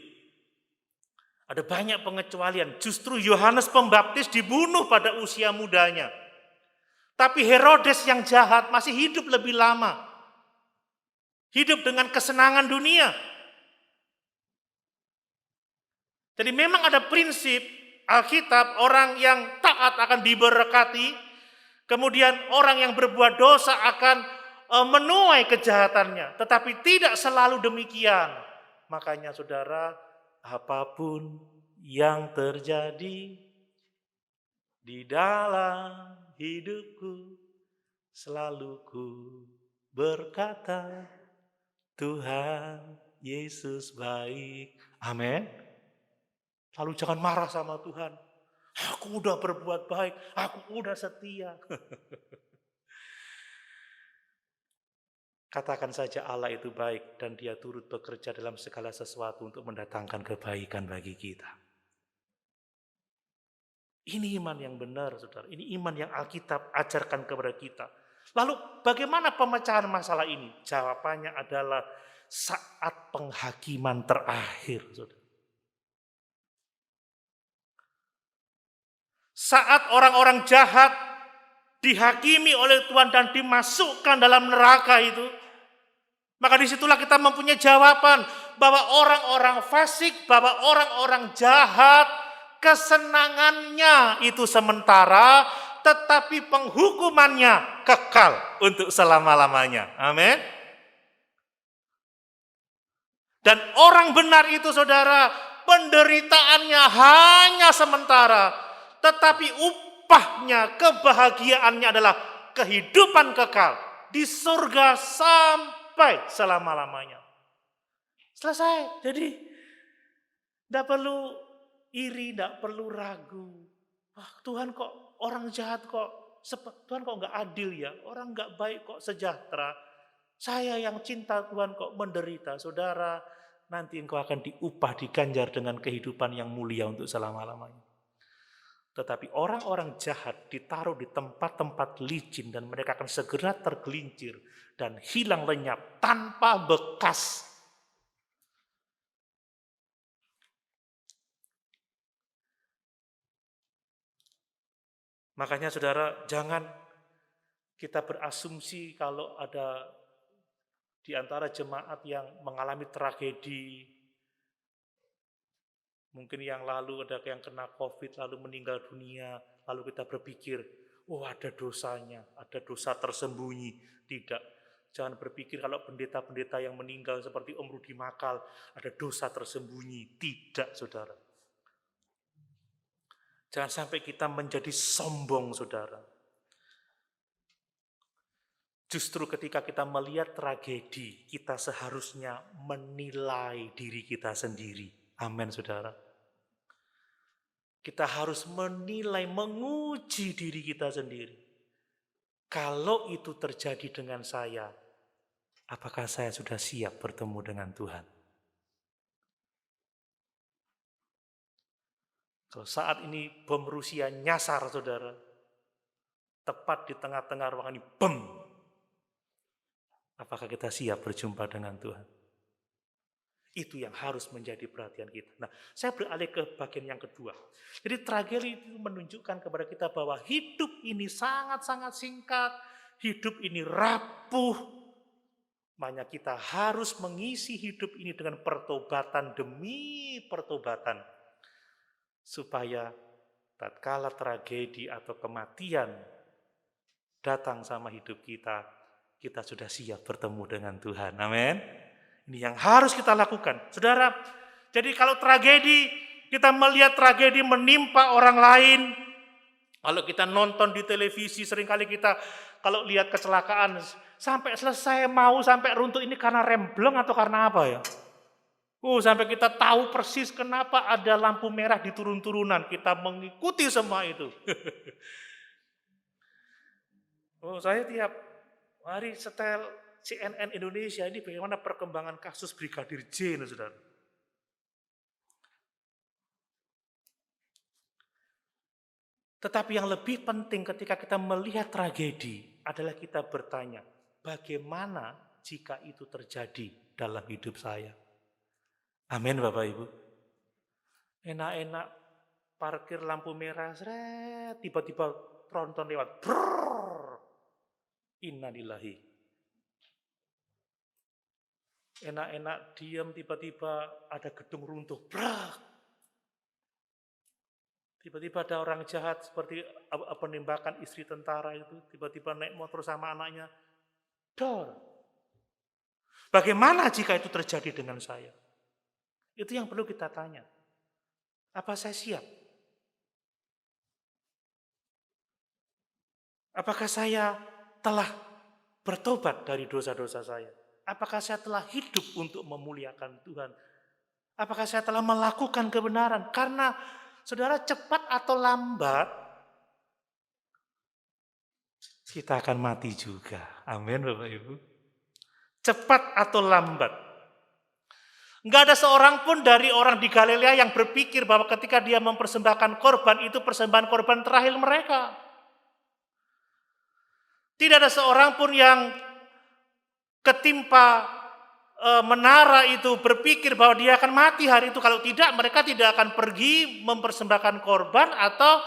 Ada banyak pengecualian. Justru Yohanes Pembaptis dibunuh pada usia mudanya. Tapi Herodes yang jahat masih hidup lebih lama. Hidup dengan kesenangan dunia. Jadi memang ada prinsip Alkitab, orang yang taat akan diberkati. Kemudian orang yang berbuat dosa akan menuai kejahatannya. Tetapi tidak selalu demikian. Makanya saudara, apapun yang terjadi di dalam hidupku, selalu ku berkata, Tuhan Yesus baik. Amin. Lalu jangan marah sama Tuhan. Aku udah berbuat baik, aku udah setia. Katakan saja Allah itu baik dan dia turut bekerja dalam segala sesuatu untuk mendatangkan kebaikan bagi kita. Ini iman yang benar, saudara. Ini iman yang Alkitab ajarkan kepada kita. Lalu bagaimana pemecahan masalah ini? Jawabannya adalah saat penghakiman terakhir, saudara. Saat orang-orang jahat dihakimi oleh Tuhan dan dimasukkan dalam neraka itu, maka disitulah kita mempunyai jawaban bahwa orang-orang fasik, bahwa orang-orang jahat, kesenangannya itu sementara, tetapi penghukumannya kekal untuk selama-lamanya. Amin. Dan orang benar itu, saudara, penderitaannya hanya sementara, tetapi upahnya, kebahagiaannya adalah kehidupan kekal di surga sampai selama-lamanya. Selesai. Jadi tidak perlu iri, tidak perlu ragu. Tuhan kok orang jahat kok, Tuhan kok nggak adil ya, orang nggak baik kok sejahtera. Saya yang cinta Tuhan kok menderita. Saudara, nanti engkau akan diupah, diganjar dengan kehidupan yang mulia untuk selama-lamanya. Tetapi orang-orang jahat ditaruh di tempat-tempat licin dan mereka akan segera tergelincir dan hilang lenyap tanpa bekas. Makanya saudara, jangan kita berasumsi kalau ada di antara jemaat yang mengalami tragedi Mungkin yang lalu ada yang kena COVID, lalu meninggal dunia, lalu kita berpikir, oh ada dosanya, ada dosa tersembunyi. Tidak. Jangan berpikir kalau pendeta-pendeta yang meninggal seperti Om Rudi Makal, ada dosa tersembunyi. Tidak, saudara. Jangan sampai kita menjadi sombong, saudara. Justru ketika kita melihat tragedi, kita seharusnya menilai diri kita sendiri. Amin, saudara. Kita harus menilai, menguji diri kita sendiri. Kalau itu terjadi dengan saya, apakah saya sudah siap bertemu dengan Tuhan? Kalau saat ini bom Rusia nyasar, saudara, tepat di tengah-tengah ruangan ini, bom. Apakah kita siap berjumpa dengan Tuhan? Itu yang harus menjadi perhatian kita. Nah, saya beralih ke bagian yang kedua. Jadi tragedi itu menunjukkan kepada kita bahwa hidup ini sangat-sangat singkat, hidup ini rapuh. Makanya kita harus mengisi hidup ini dengan pertobatan demi pertobatan. Supaya tatkala tragedi atau kematian datang sama hidup kita, kita sudah siap bertemu dengan Tuhan. Amin. Ini yang harus kita lakukan. Saudara, jadi kalau tragedi, kita melihat tragedi menimpa orang lain. Kalau kita nonton di televisi, seringkali kita kalau lihat kecelakaan, sampai selesai mau sampai runtuh ini karena remblong atau karena apa ya? Sampai kita tahu persis kenapa ada lampu merah di turun-turunan. Kita mengikuti semua itu. Saya tiap hari setel CNN Indonesia ini bagaimana perkembangan kasus Brigadir J, saudara. Tetapi yang lebih penting ketika kita melihat tragedi adalah kita bertanya, bagaimana jika itu terjadi dalam hidup saya? Amin, Bapak Ibu. Enak-enak parkir lampu merah, seret, tiba-tiba tronton lewat, brrrr, innalillahi. Enak-enak diam, tiba-tiba ada gedung runtuh, brak. Tiba-tiba ada orang jahat seperti penembakan istri tentara itu, tiba-tiba naik motor sama anaknya, dor. Bagaimana jika itu terjadi dengan saya? Itu yang perlu kita tanya. Apa saya siap? Apakah saya telah bertobat dari dosa-dosa saya? Apakah saya telah hidup untuk memuliakan Tuhan? Apakah saya telah melakukan kebenaran? Karena saudara, cepat atau lambat kita akan mati juga. Amin, Bapak Ibu. Cepat atau lambat. Enggak ada seorang pun dari orang di Galilea yang berpikir bahwa ketika dia mempersembahkan korban, itu persembahan korban terakhir mereka. Tidak ada seorang pun yang ketimpa menara itu berpikir bahwa dia akan mati hari itu. Kalau tidak, mereka tidak akan pergi mempersembahkan korban atau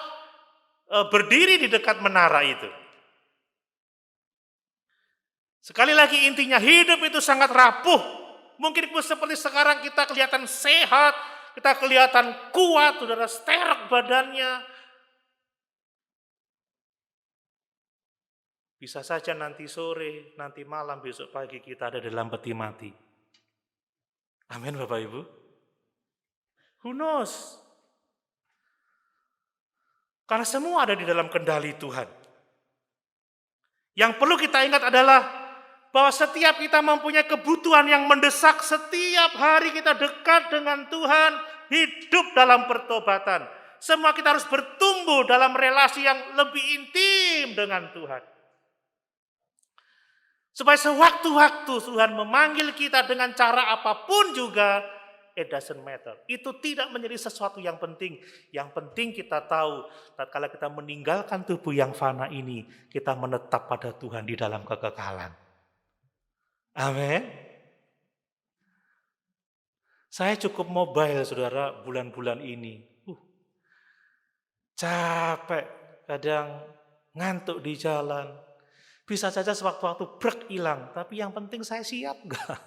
berdiri di dekat menara itu. Sekali lagi intinya, hidup itu sangat rapuh. Mungkin seperti sekarang kita kelihatan sehat, kita kelihatan kuat, saudara, sterek badannya. Bisa saja nanti sore, nanti malam, besok pagi kita ada dalam peti mati. Amin, Bapak Ibu. Who knows? Karena semua ada di dalam kendali Tuhan. Yang perlu kita ingat adalah bahwa setiap kita mempunyai kebutuhan yang mendesak. Setiap hari kita dekat dengan Tuhan, hidup dalam pertobatan. Semua kita harus bertumbuh dalam relasi yang lebih intim dengan Tuhan. Supaya sewaktu-waktu Tuhan memanggil kita dengan cara apapun juga, it doesn't matter. Itu tidak menjadi sesuatu yang penting. Yang penting kita tahu, tatkala kita meninggalkan tubuh yang fana ini, kita menetap pada Tuhan di dalam kekekalan. Amin. Saya cukup mobile, saudara, bulan-bulan ini. Capek, kadang ngantuk di jalan. Bisa saja sewaktu-waktu brek hilang, tapi yang penting saya siap enggak?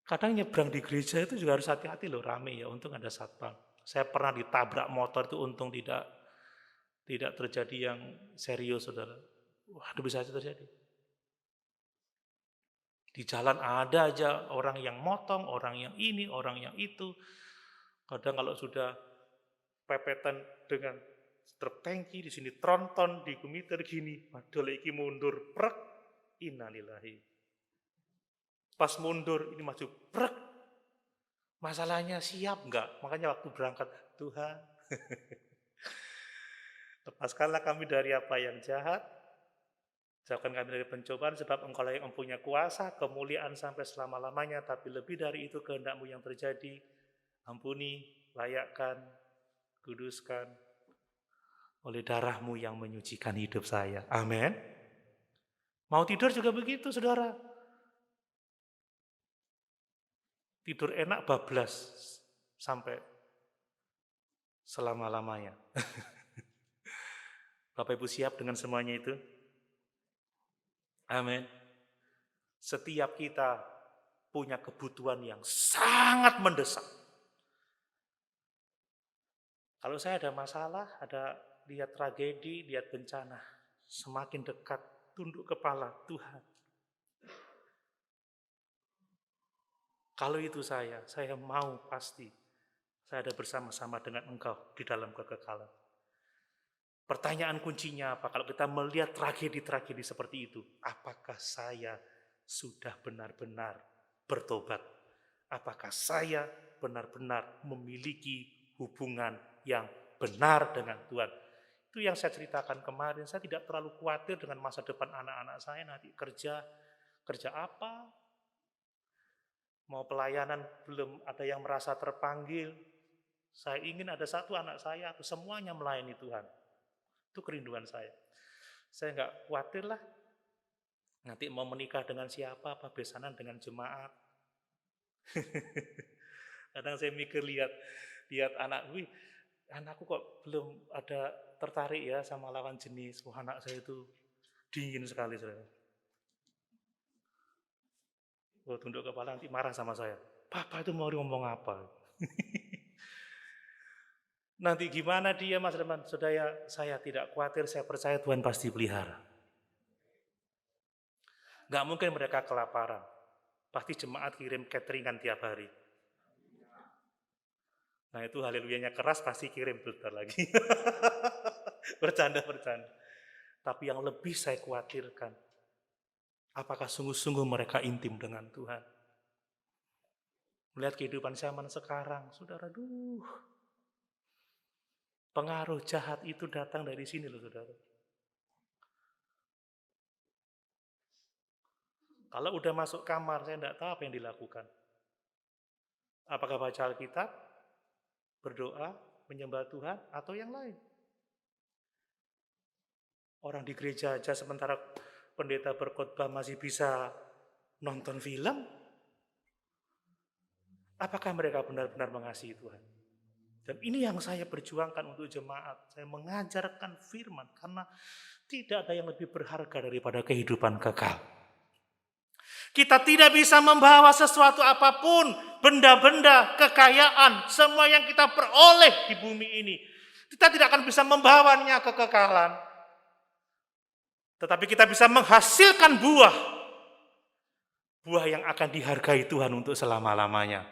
Kadang nyebrang di gereja itu juga harus hati-hati loh, rame ya, untung ada satpam. Saya pernah ditabrak motor itu untung tidak terjadi yang serius, saudara. Waduh, bisa aja terjadi. Di jalan ada aja orang yang motong, orang yang ini, orang yang itu. Kadang kalau sudah pepetan dengan truk tangki, di sini tronton, di gumiter gini, padahal iki mundur, prek, innalillahi. Pas mundur, ini maju, prek. Masalahnya siap enggak? Makanya waktu berangkat, Tuhan, lepaskanlah kami dari apa yang jahat, jauhkan kami dari pencobaan, sebab Engkau yang mempunyai kuasa, kemuliaan sampai selama-lamanya, tapi lebih dari itu kehendak-Mu yang terjadi. Ampuni, layakkan, kuduskan oleh darah-Mu yang menyucikan hidup saya. Amin. Mau tidur juga begitu, saudara. Tidur enak bablas sampai selama-lamanya. Bapak Ibu siap dengan semuanya itu? Amin. Setiap kita punya kebutuhan yang sangat mendesak. Kalau saya ada masalah, lihat tragedi, lihat bencana, semakin dekat, tunduk kepala, Tuhan. Kalau itu saya mau pasti, saya ada bersama-sama dengan Engkau di dalam kekekalan. Pertanyaan kuncinya apa? Kalau kita melihat tragedi-tragedi seperti itu, apakah saya sudah benar-benar bertobat? Apakah saya benar-benar memiliki hubungan yang benar dengan Tuhan? Itu yang saya ceritakan kemarin. Saya tidak terlalu khawatir dengan masa depan anak-anak saya nanti kerja apa? Mau pelayanan belum ada yang merasa terpanggil. Saya ingin ada satu anak saya atau semuanya melayani Tuhan. Itu kerinduan saya. Saya nggak khawatir lah. Nanti mau menikah dengan siapa, apa besanan dengan jemaat. Kadang saya mikir lihat anakku kok belum ada tertarik ya sama lawan jenis. Wah, anak saya itu dingin sekali, saudara. Tunduk kepala nanti marah sama saya. Papa itu mau ngomong apa? Nanti gimana dia masa depan? Saudara, saya tidak khawatir, saya percaya Tuhan pasti pelihara. Gak mungkin mereka kelaparan. Pasti jemaat kirim cateringan tiap hari. Nah itu haleluyanya keras, pasti kirim bentar lagi. Bercanda. Tapi yang lebih saya khawatirkan, apakah sungguh-sungguh mereka intim dengan Tuhan? Melihat kehidupan zaman sekarang, saudara, pengaruh jahat itu datang dari sini loh, saudara. Kalau udah masuk kamar, saya tidak tahu apa yang dilakukan. Apakah baca Alkitab, berdoa, menyembah Tuhan, atau yang lain? Orang di gereja aja sementara pendeta berkhotbah masih bisa nonton film. Apakah mereka benar-benar mengasihi Tuhan? Dan ini yang saya perjuangkan untuk jemaat. Saya mengajarkan firman karena tidak ada yang lebih berharga daripada kehidupan kekal. Kita tidak bisa membawa sesuatu apapun, benda-benda, kekayaan, semua yang kita peroleh di bumi ini. Kita tidak akan bisa membawanya kekekalan. Tetapi kita bisa menghasilkan buah yang akan dihargai Tuhan untuk selama-lamanya.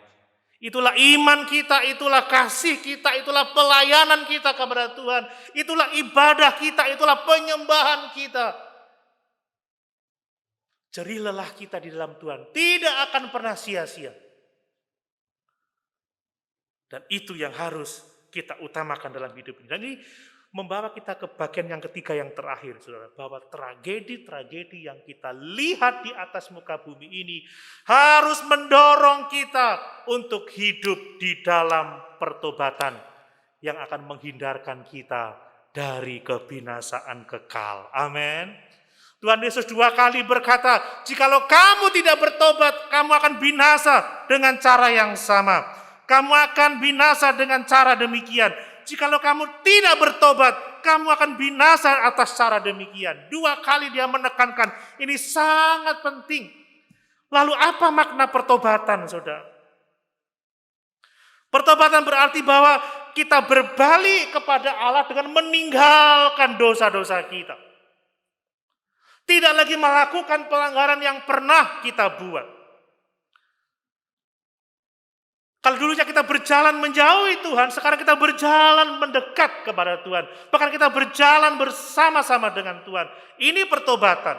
Itulah iman kita, itulah kasih kita, itulah pelayanan kita kepada Tuhan. Itulah ibadah kita, itulah penyembahan kita. Jerih lelah kita di dalam Tuhan tidak akan pernah sia-sia. Dan itu yang harus kita utamakan dalam hidup ini. Dan ini membawa kita ke bagian yang ketiga yang terakhir, saudara. Bahwa tragedi-tragedi yang kita lihat di atas muka bumi ini harus mendorong kita untuk hidup di dalam pertobatan yang akan menghindarkan kita dari kebinasaan kekal. Amin. Tuhan Yesus 2 kali berkata, jikalau kamu tidak bertobat, kamu akan binasa dengan cara yang sama. Kamu akan binasa dengan cara demikian. Jikalau kamu tidak bertobat, kamu akan binasa atas cara demikian. 2 kali dia menekankan, ini sangat penting. Lalu apa makna pertobatan, saudara? Pertobatan berarti bahwa kita berbalik kepada Allah dengan meninggalkan dosa-dosa kita. Tidak lagi melakukan pelanggaran yang pernah kita buat. Kalau dulunya kita berjalan menjauhi Tuhan, sekarang kita berjalan mendekat kepada Tuhan. Bahkan kita berjalan bersama-sama dengan Tuhan. Ini pertobatan.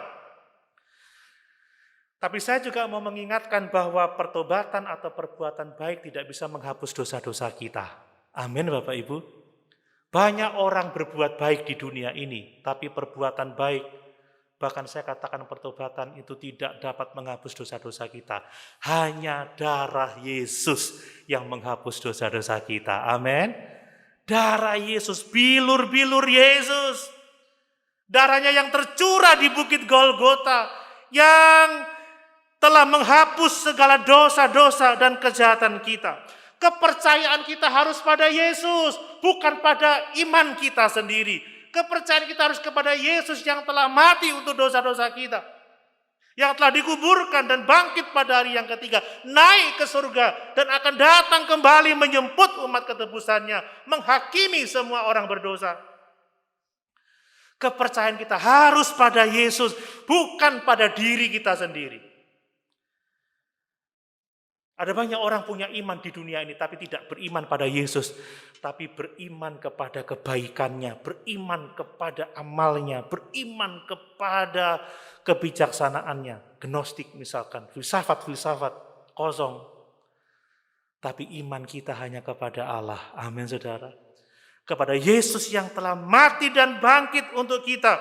Tapi saya juga mau mengingatkan bahwa pertobatan atau perbuatan baik tidak bisa menghapus dosa-dosa kita. Amin, Bapak Ibu. Banyak orang berbuat baik di dunia ini, tapi perbuatan baik, bahkan saya katakan pertobatan itu tidak dapat menghapus dosa-dosa kita. Hanya darah Yesus yang menghapus dosa-dosa kita. Amin. Darah Yesus, bilur-bilur Yesus. Darahnya yang tercurah di Bukit Golgota, yang telah menghapus segala dosa-dosa dan kejahatan kita. Kepercayaan kita harus pada Yesus, bukan pada iman kita sendiri. Kepercayaan kita harus kepada Yesus yang telah mati untuk dosa-dosa kita. Yang telah dikuburkan dan bangkit pada hari yang ketiga. Naik ke surga dan akan datang kembali menjemput umat ketebusannya. Menghakimi semua orang berdosa. Kepercayaan kita harus pada Yesus, bukan pada diri kita sendiri. Ada banyak orang punya iman di dunia ini, tapi tidak beriman pada Yesus. Tapi beriman kepada kebaikannya, beriman kepada amalnya, beriman kepada kebijaksanaannya. Gnostik misalkan, filsafat-filsafat kosong. Tapi iman kita hanya kepada Allah. Amin, saudara. Kepada Yesus yang telah mati dan bangkit untuk kita.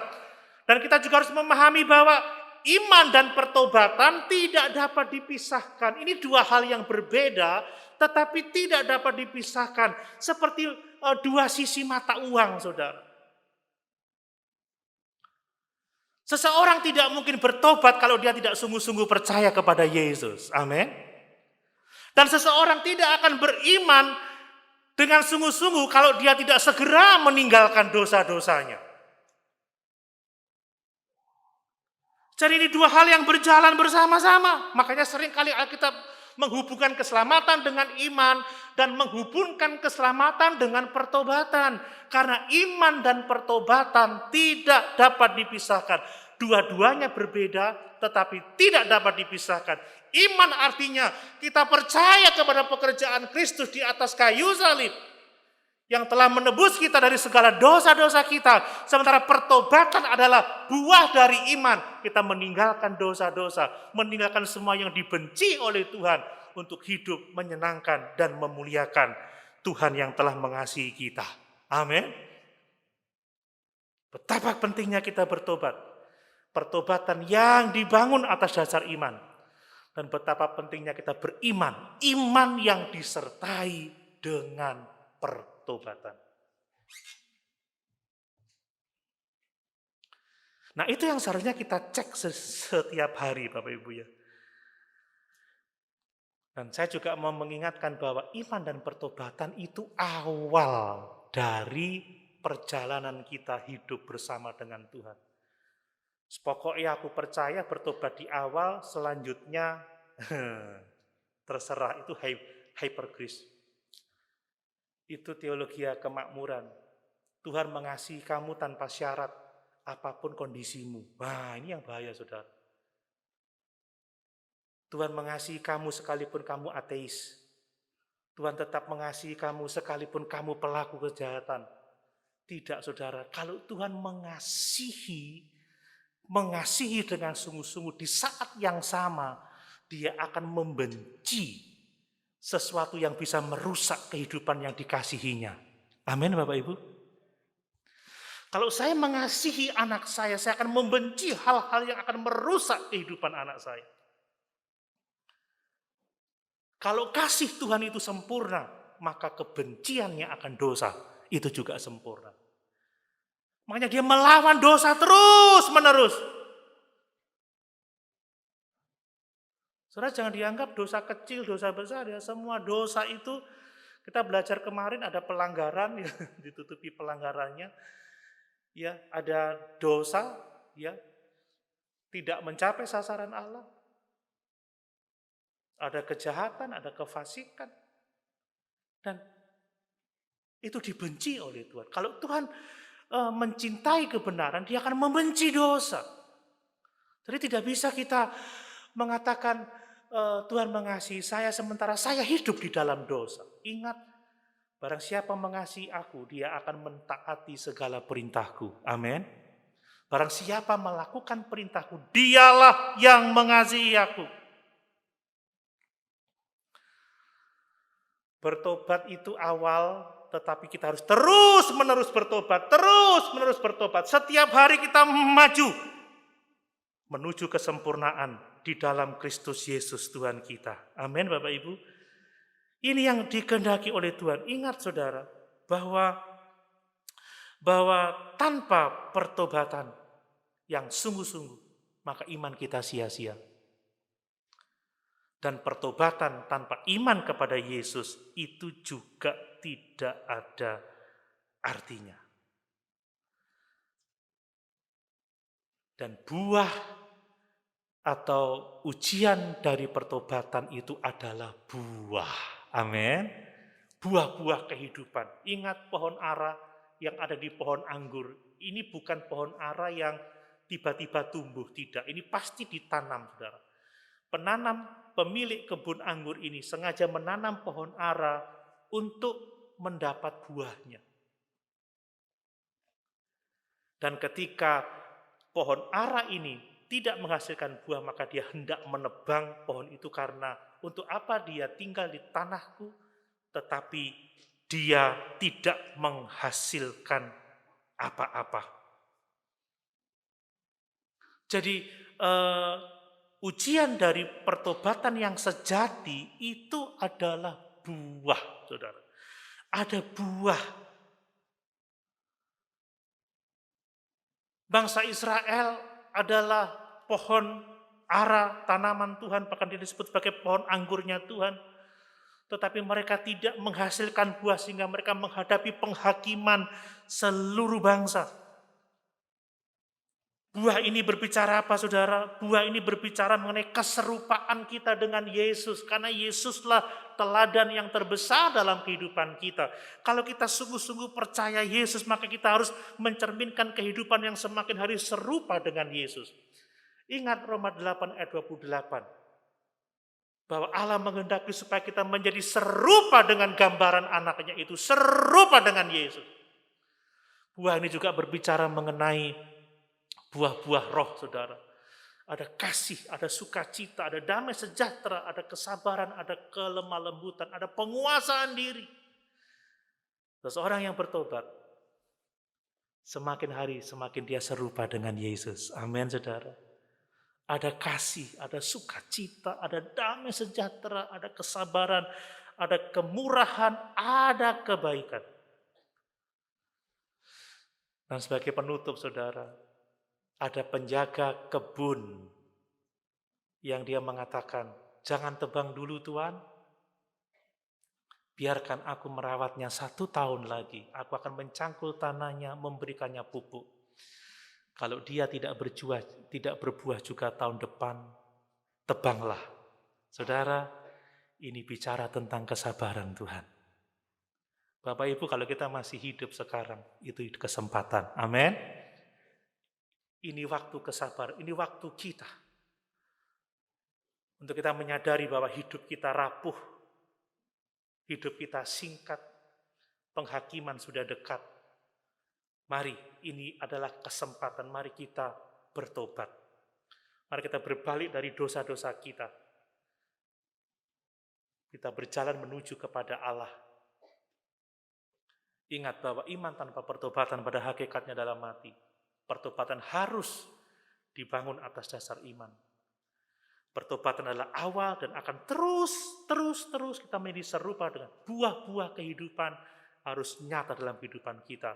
Dan kita juga harus memahami bahwa iman dan pertobatan tidak dapat dipisahkan. Ini dua hal yang berbeda, tetapi tidak dapat dipisahkan. Seperti dua sisi mata uang, saudara. Seseorang tidak mungkin bertobat kalau dia tidak sungguh-sungguh percaya kepada Yesus. Amin. Dan seseorang tidak akan beriman dengan sungguh-sungguh kalau dia tidak segera meninggalkan dosa-dosanya. Jadi ini dua hal yang berjalan bersama-sama. Makanya seringkali Alkitab menghubungkan keselamatan dengan iman dan menghubungkan keselamatan dengan pertobatan. Karena iman dan pertobatan tidak dapat dipisahkan. Dua-duanya berbeda tetapi tidak dapat dipisahkan. Iman artinya kita percaya kepada pekerjaan Kristus di atas kayu salib yang telah menebus kita dari segala dosa-dosa kita. Sementara pertobatan adalah buah dari iman. Kita meninggalkan dosa-dosa, meninggalkan semua yang dibenci oleh Tuhan untuk hidup menyenangkan dan memuliakan Tuhan yang telah mengasihi kita. Amin. Betapa pentingnya kita bertobat. Pertobatan yang dibangun atas dasar iman. Dan betapa pentingnya kita beriman. Iman yang disertai dengan pertobatan. Nah, itu yang seharusnya kita cek setiap hari, Bapak Ibu ya. Dan saya juga mau mengingatkan bahwa iman dan pertobatan itu awal dari perjalanan kita hidup bersama dengan Tuhan. Pokoknya aku percaya bertobat di awal, selanjutnya terserah, itu hyper grace. Itu teologi kemakmuran. Tuhan mengasihi kamu tanpa syarat, apapun kondisimu. Wah, ini yang bahaya, saudara. Tuhan mengasihi kamu sekalipun kamu ateis. Tuhan tetap mengasihi kamu sekalipun kamu pelaku kejahatan. Tidak, saudara. Kalau Tuhan mengasihi dengan sungguh-sungguh di saat yang sama, dia akan membenci sesuatu yang bisa merusak kehidupan yang dikasihinya. Amin, Bapak Ibu. Kalau saya mengasihi anak saya akan membenci hal-hal yang akan merusak kehidupan anak saya. Kalau kasih Tuhan itu sempurna, maka kebenciannya akan dosa itu juga sempurna. Makanya dia melawan dosa terus-menerus. Saudara, jangan dianggap dosa kecil, dosa besar ya. Semua dosa itu, kita belajar kemarin ada pelanggaran ya, ditutupi pelanggarannya. Ya, ada dosa ya, tidak mencapai sasaran Allah. ada kejahatan, ada kefasikan. Dan itu dibenci oleh Tuhan. Kalau Tuhan mencintai kebenaran, dia akan membenci dosa. Jadi tidak bisa kita mengatakan Tuhan mengasihi saya sementara saya hidup di dalam dosa. Ingat, barang siapa mengasihi aku, dia akan mentaati segala perintahku. Amin. Barang siapa melakukan perintahku, dialah yang mengasihi aku. Bertobat itu awal, tetapi kita harus terus-menerus bertobat, terus-menerus bertobat. Setiap hari kita maju menuju kesempurnaan di dalam Kristus Yesus Tuhan kita. Amin, Bapak Ibu. Ini yang dikehendaki oleh Tuhan. Ingat saudara, bahwa tanpa pertobatan yang sungguh-sungguh, maka iman kita sia-sia. Dan pertobatan tanpa iman kepada Yesus itu juga tidak ada artinya. Dan buah atau ujian dari pertobatan itu adalah buah. Amin. Buah-buah kehidupan. Ingat pohon ara yang ada di pohon anggur. Ini bukan pohon ara yang tiba-tiba tumbuh. Tidak, ini pasti ditanam, saudara. Pemilik kebun anggur ini sengaja menanam pohon ara untuk mendapat buahnya. Dan ketika pohon ara ini tidak menghasilkan buah, maka dia hendak menebang pohon itu karena untuk apa dia tinggal di tanahku, tetapi dia tidak menghasilkan apa-apa. Jadi ujian dari pertobatan yang sejati itu adalah buah, saudara. Ada buah. Bangsa Israel adalah pohon ara, tanaman Tuhan, bahkan disebut sebagai pohon anggurnya Tuhan. Tetapi mereka tidak menghasilkan buah sehingga mereka menghadapi penghakiman seluruh bangsa. Buah ini berbicara apa, saudara? Buah ini berbicara mengenai keserupaan kita dengan Yesus. Karena Yesuslah teladan yang terbesar dalam kehidupan kita. Kalau kita sungguh-sungguh percaya Yesus, maka kita harus mencerminkan kehidupan yang semakin hari serupa dengan Yesus. Ingat Roma 8 ayat 28. Bahwa Allah menghendaki supaya kita menjadi serupa dengan gambaran anaknya itu. Serupa dengan Yesus. Buah ini juga berbicara mengenai buah-buah roh, saudara. Ada kasih, ada sukacita, ada damai sejahtera, ada kesabaran, ada kelemah lembutan, ada penguasaan diri. Seseorang yang bertobat, semakin hari semakin dia serupa dengan Yesus. Amin, saudara. Ada kasih, ada sukacita, ada damai sejahtera, ada kesabaran, ada kemurahan, ada kebaikan. Dan sebagai penutup, saudara, ada penjaga kebun yang dia mengatakan, jangan tebang dulu Tuhan, biarkan aku merawatnya 1 tahun lagi, aku akan mencangkul tanahnya, memberikannya pupuk. Kalau dia tidak berbuah juga tahun depan, tebanglah. Saudara, ini bicara tentang kesabaran Tuhan. Bapak Ibu, kalau kita masih hidup sekarang, itu kesempatan. Amin. Ini waktu kesabaran, ini waktu kita. Untuk kita menyadari bahwa hidup kita rapuh, hidup kita singkat, penghakiman sudah dekat. Mari, ini adalah kesempatan, mari kita bertobat. Mari kita berbalik dari dosa-dosa kita. Kita berjalan menuju kepada Allah. Ingat bahwa iman tanpa pertobatan pada hakikatnya dalam mati. Pertobatan harus dibangun atas dasar iman. Pertobatan adalah awal dan akan terus kita menjadi serupa dengan buah-buah kehidupan harus nyata dalam kehidupan kita.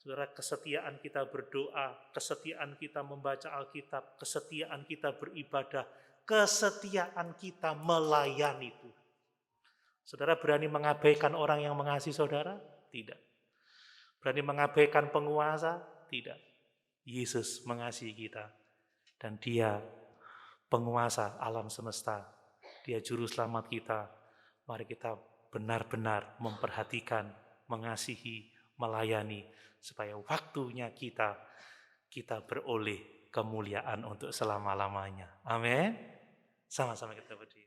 Saudara, kesetiaan kita berdoa, kesetiaan kita membaca Alkitab, kesetiaan kita beribadah, kesetiaan kita melayani Tuhan. Saudara berani mengabaikan orang yang mengasihi saudara? Tidak. Berani mengabaikan penguasa? Tidak. Yesus mengasihi kita dan Dia penguasa alam semesta Dia juru selamat kita. Mari kita benar-benar memperhatikan, mengasihi, melayani, supaya waktunya kita beroleh kemuliaan untuk selama-lamanya. Amin. Sama-sama kita berdiri.